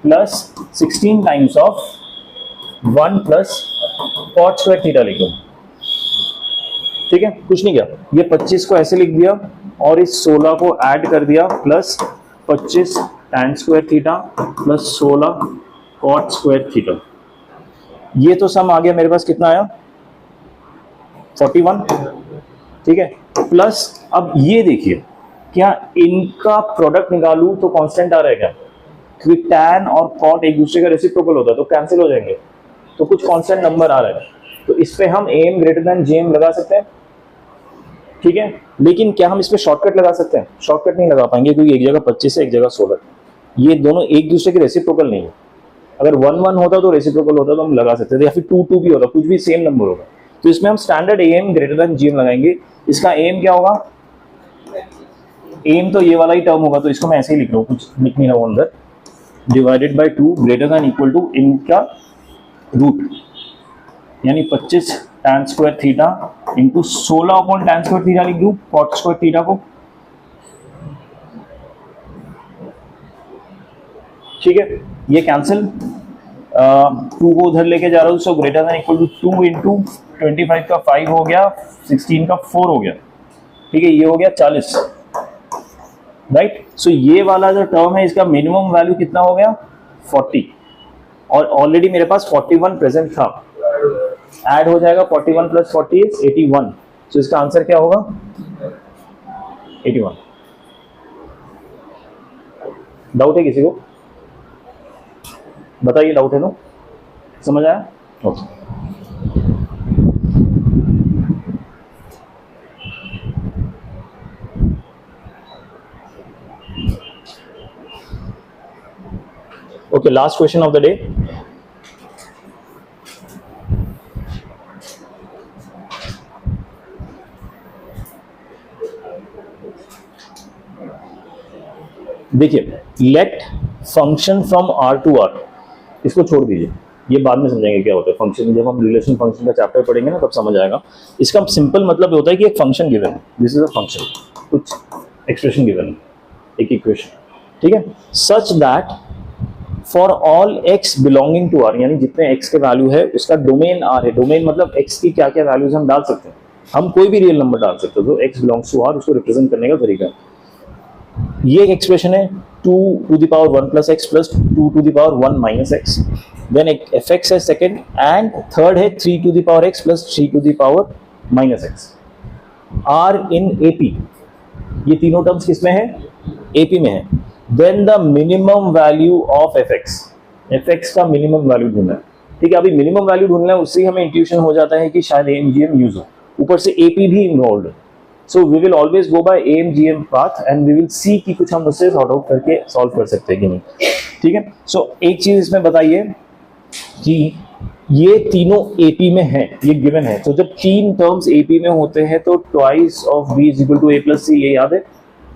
plus 16 times of 1 plus cot square theta लिख रहा हूँ, ठीक है, कुछ नहीं किया, ये 25 को ऐसे लिख दिया और इस 16 को ऐड कर दिया, plus 25 tan square theta plus 16 cot square theta, ये तो सम आ गया मेरे पास, कितना आया 41, ठीक है। प्लस अब ये देखिए, क्या इनका प्रोडक्ट निकालूं तो कांस्टेंट आ रहा है क्या, क्योंकि tan और cot एक दूसरे का रेसिप्रोकल होता है, तो कैंसिल हो जाएंगे, तो कुछ कांस्टेंट नंबर आ रहा है, तो इस पे हम am ग्रेटर देन jm लगा सकते हैं, ठीक है। लेकिन क्या हम इस पे शॉर्टकट लगा सकते हैं, शॉर्टकट नहीं लगा पाएंगे, क्योंकि एक जगह 25 है एक जगह 16, ये दोनों एक दूसरे के रेसिप्रोकल नहीं है। अगर 1 1 होता तो रेसिप्रोकल होता तो हम लगा सकते थे, या फिर 2 2 भी होता, कुछ भी सेम नंबर होगा, तो इसमें हम standard am greater then jm लगाएंगे। इसका am क्या होगा, am तो ये वाला ही टर्म होगा, तो इसको मैं ऐसे ही लिख रहा हूँ, कुछ लिख नहीं रहा हूँ अंदर, divided by 2 greater than equal to इनका रूट, यानी 25 tan स्क्वायर थीटा into 16 upon tan square theta लिख दूँ कॉट स्क्वायर थीटा को, ठीक है। ये कैंसिल, 2 को उधर लेके जा रहा हूँ, so greater than equal to 2 into 25 का 5 हो गया, 16 का 4 हो गया, ठीक है, ये हो गया 40, राइट। सो ये वाला जो टर्म है इसका मिनिमम वैल्यू कितना हो गया 40, और ऑलरेडी मेरे पास 41 प्रेजेंट था, ऐड हो जाएगा 41 प्लस 40 इज 81, सो इसका आंसर क्या होगा 81। डाउट है किसी को, बताइए, डाउट है तो, समझ आया, okay. Okay, last question of the day, देखिए, let function from R to R, इसको छोड़ दीजिए, ये बाद में समझेंगे क्या होता है फंक्शन, जब हम रिलेशन फंक्शन का चैप्टर पढ़ेंगे ना तब समझ आएगा। इसका सिंपल मतलब होता है कि एक फंक्शन गिवन है, दिस इज अ फंक्शन, कुछ एक्सप्रेशन गिवन है, एक इक्वेशन, ठीक है, such that for all x belonging to r, यानी जितने x के वैल्यू है उसका डोमेन r है। डोमेन मतलब x की क्या क्या वैल्यूज हम डाल सकते हैं, हम कोई भी रियल नंबर डाल सकते हैं, तो x बिलोंग्स टू r उसको रिप्रेजेंट करने का तरीका। ये एक एक्सप्रेशन है 2 to the power 1 plus x plus 2 to the power 1 minus x, then एक fx है सेकंड, एंड थर्ड है 3 to the power x plus 3 to the power minus x। r in AP, ये तीनों टर्म्स किसमें है, AP में है। Then the minimum value of fx का मिनिमम वैल्यू ढूंढना है, ठीक है। अभी मिनिमम वैल्यू ढूंढना है, उससे हमें इंट्यूशन हो जाता है कि शायद AMGM यूज हो, ऊपर से AP भी इन्वॉल्व है। So we will always go by AMGM path and we will see कि कुछ हम उससे सॉर्ट आउट करके सॉल्व कर सकते हैं कि नहीं, ठीक है। So एक चीज इसमें बताइए कि ये तीनों AP में हैं, ये गिवन है। तो जब तीन टर्म्स AP में होते हैं तो twice of B is equal to A plus C, ये याद है,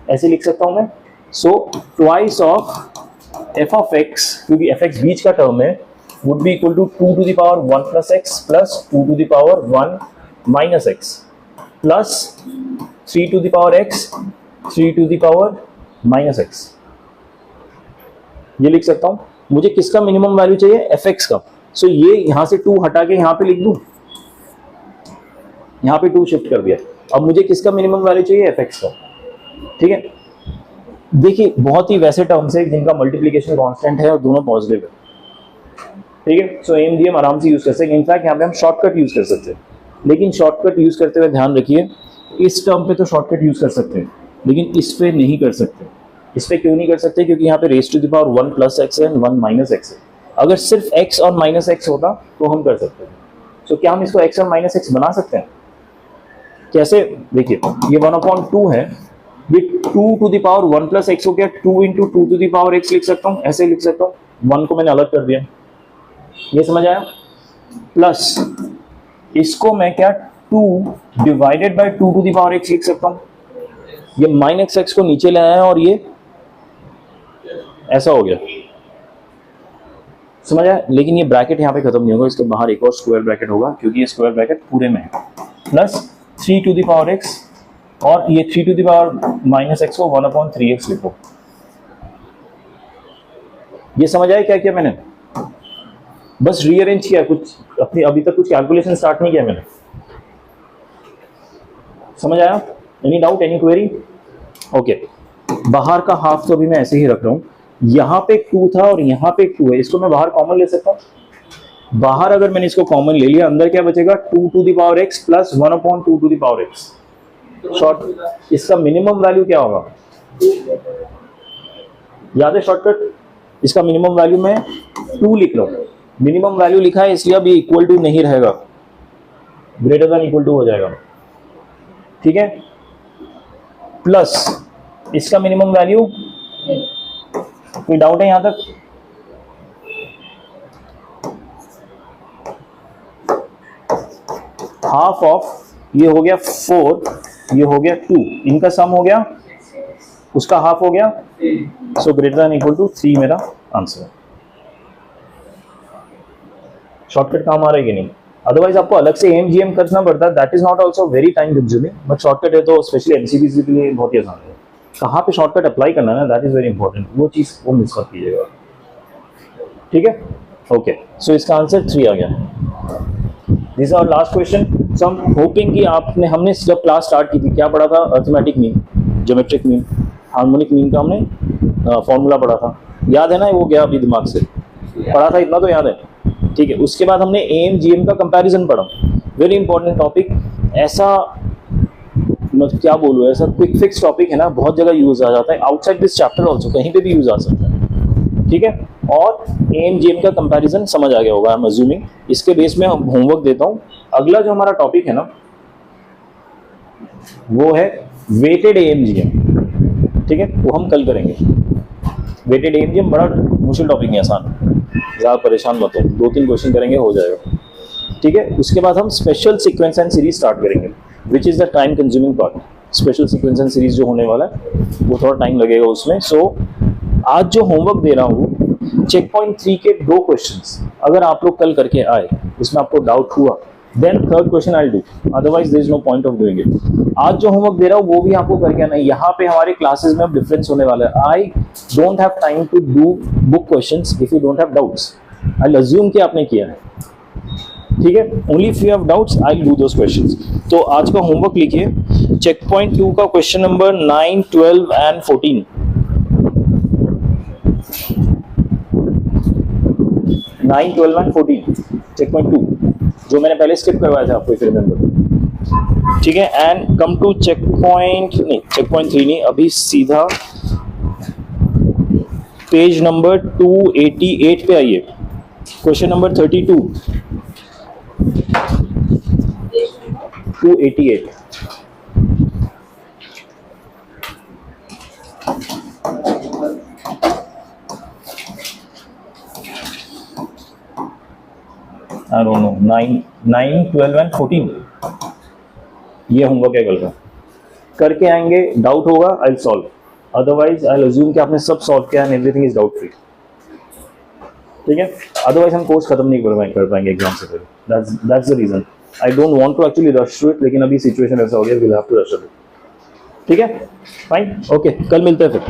ऐसे लिख सकता हूं मैं। So twice of f of x, क्योंकि fx बीच का टर्म है, would be equal to 2 to the power 1 plus x plus 2 to the power 1 minus x plus 3 to the power x 3 to the power minus x, ये लिख सकता हूं। मुझे किसका मिनिमम वैल्यू चाहिए, fx का। सो ये यहां से 2 हटा के यहां पे लिख दूं, यहां पे 2 शिफ्ट कर दिया। अब मुझे किसका मिनिमम वैल्यू चाहिए, fx का, ठीक है। देखिए बहुत ही वैसे टर्म्स है जिनका मल्टीप्लिकेशन कांस्टेंट है और दोनों पॉजिटिव है, ठीक है। सो AMGM आराम से यूज कर सकते हैं। इनफैक्ट यहाँ पे हम शॉर्टकट यूज कर सकते हैं, लेकिन शॉर्टकट यूज करते हुए ध्यान रखिए, इस टर्म पे तो शॉर्टकट यूज कर सकते हैं लेकिन इस पे नहीं कर सकते। इस पे क्यों नहीं कर सकते, क्योंकि यहाँ पे raise to the power 1 plus x है 1 माइनस x है। अगर सिर्फ x और माइनस x होता तो हम कर सकते हैं। सो क्या हम इसको x और माइनस x बना सकते हैं, कैसे, देखिए ये 1/2 है, ये 2 to the power 1 plus x हो गया, 2 into 2 to the power x लिख सकता हूँ, ऐसे लिख सकता हूँ। 1 को मैंने अलग कर दिया, ये समझ आया। प्लस इसको मैं क्या 2 divided by 2 to the power x लिख सकता हूँ। ये माइनस x को नीचे ले आया और ये ऐसा हो गया, समझ आया। लेकिन ये ब्रैकेट यहाँ पे खत्म नहीं होगा, इसके बाहर एक और स्क्वायर ब्रैकेट होगा, क्योंकि ये स्क्वायर ब्रैकेट पूरे में है। Plus 3 to the power x, और ये 3 to the power minus x को 1/3x लिखो। ये समझ आया क्या किया मैंने, बस रीअरेंज किया, कुछ अपनी अभी तक कुछ कैलकुलेशन स्टार्ट नहीं किया मैंने, समझ आया। Any doubt, any query, okay. बाहर का हाफ तो अभी मैं ऐसे ही रख रहा हूं, यहाँ पे 2 था और यहाँ पे 2 है, इसको मैं बाहर कॉमन ले सकता हूँ। बाहर अगर मैंने इसको कॉमन ले लिया, अंदर क्या बचेगा 2 to the power x plus 1/2 to the power x। Short इसका मिनिमम वैल्यू क्या होगा, याद है शॉर्टकट, इसका मिनिमम वैल्यू मैं 2 लिख रहा हूं। मिनिमम वैल्यू लिखा है इसलिए अब ये इक्वल टू नहीं रहेगा, ग्रेटर देन इक्वल टू हो जाएगा, ठीक है। प्लस इसका मिनिमम वैल्यू, कोई डाउट है यहां तक, हाफ ऑफ ये हो गया 4, ये हो गया 2, इनका सम हो गया, उसका हाफ हो गया, so greater than equal to 3 मेरा आंसर है। शॉर्टकट काम आ रहा है कि नहीं, अदरवाइज आपको अलग से AMGM करना पड़ता है, that is not also very time consuming, but shortcut है तो स्पेशली MCBC के लिए बहुत ही आसान है। कहाँ पे शॉर्टकट अप्लाई करना है ना, दैट इज वेरी इंपॉर्टेंट, वो चीज वो मिस मत कीजिएगा, ठीक है। ओके, सो इसका आंसर 3 आ गया। This is our last question. So हम होपिंग कि आपने, हमने जब क्लास स्टार्ट की थी क्या पढ़ा था, arithmetic mean, geometric mean, harmonic mean का हमने फॉर्मूला पढ़ा था, याद है ना, वो गया अभी दिमाग से, पढ़ा था इतना तो याद है, ठीक है। उसके बाद हमने AMGM का कंपैरिजन पढ़ा, वेरी इंपॉर्टेंट टॉपिक, ऐसा मैं क्या बोलूँ, ऐसा क्विक फिक्स टॉपिक है ना, बहुत जगह यूज आ जाता है, आउटसाइड दिस चैप्टर ऑल्सो कहीं पे भी यूज आ सकता है, ठीक है। और AMGM का कंपैरिजन समझ आ गया होगा, आई एम अज्यूमिंग। इसके बेस में हम होमवर्क देता हूँ। अगला जो हमारा टॉपिक है ना, वो है वेटेड AMGM, ठीक है, वो हम कल करेंगे। वेटेड AMGM बड़ा मुश्किल टॉपिक नहीं, आसान, ज़्यादा परेशान मत हो, 2-3 क्वेश्चन करेंगे हो जाएगा, ठीक है। उसके बाद हम special sequence and series start करेंगे, which is the time consuming part. Special sequence and series जो होने वाला है वो थोड़ा टाइम लगेगा उसमें। सो आज जो होमवर्क दे रहा हूँ, चेक पॉइंट 3 के 2 क्वेश्चंस अगर आप लोग कल करके आए, उसमें आपको डाउट हुआ, then third question I do, otherwise there is no point of doing it. आज जो होमवर्क दे रहा हूँ वो भी आपको करके आना है। यहाँ पे हमारे क्लासेस में अब डिफरेंस होने वाला है। I don't have time to do book questions if you don't have doubts. I assume कि आपने किया है, ठीक है। Only if you have doubts I do those questions. तो आज का होमवर्क लिखिए, चेक पॉइंट 2 का question number 9, 12 and 14। 9, 12 and 14 check point 2, जो मैंने पहले स्किप करवाया था आपको, इफ रिमेंबर, ठीक है। And come to check point 3 नहीं, अभी सीधा पेज नंबर 288 पे आइए। Question number 32, 288। I don't know, 9, 12 and 14 ये होमवर्क है कल का। करके आएंगे, डाउट होगा I will solve, otherwise I will assume कि आपने सब सॉल्व किया and everything is doubt free, ठीक है। अदरवाइज हम कोर्स खत्म नहीं कर पाएंगे एग्जाम से पहले। That's the reason. I don't want to actually rush through it, लेकिन अभी सिचुएशन ऐसा हो गया, we will have to rush it, ठीक है। फाइन, ओके, कल मिलते हैं फिर।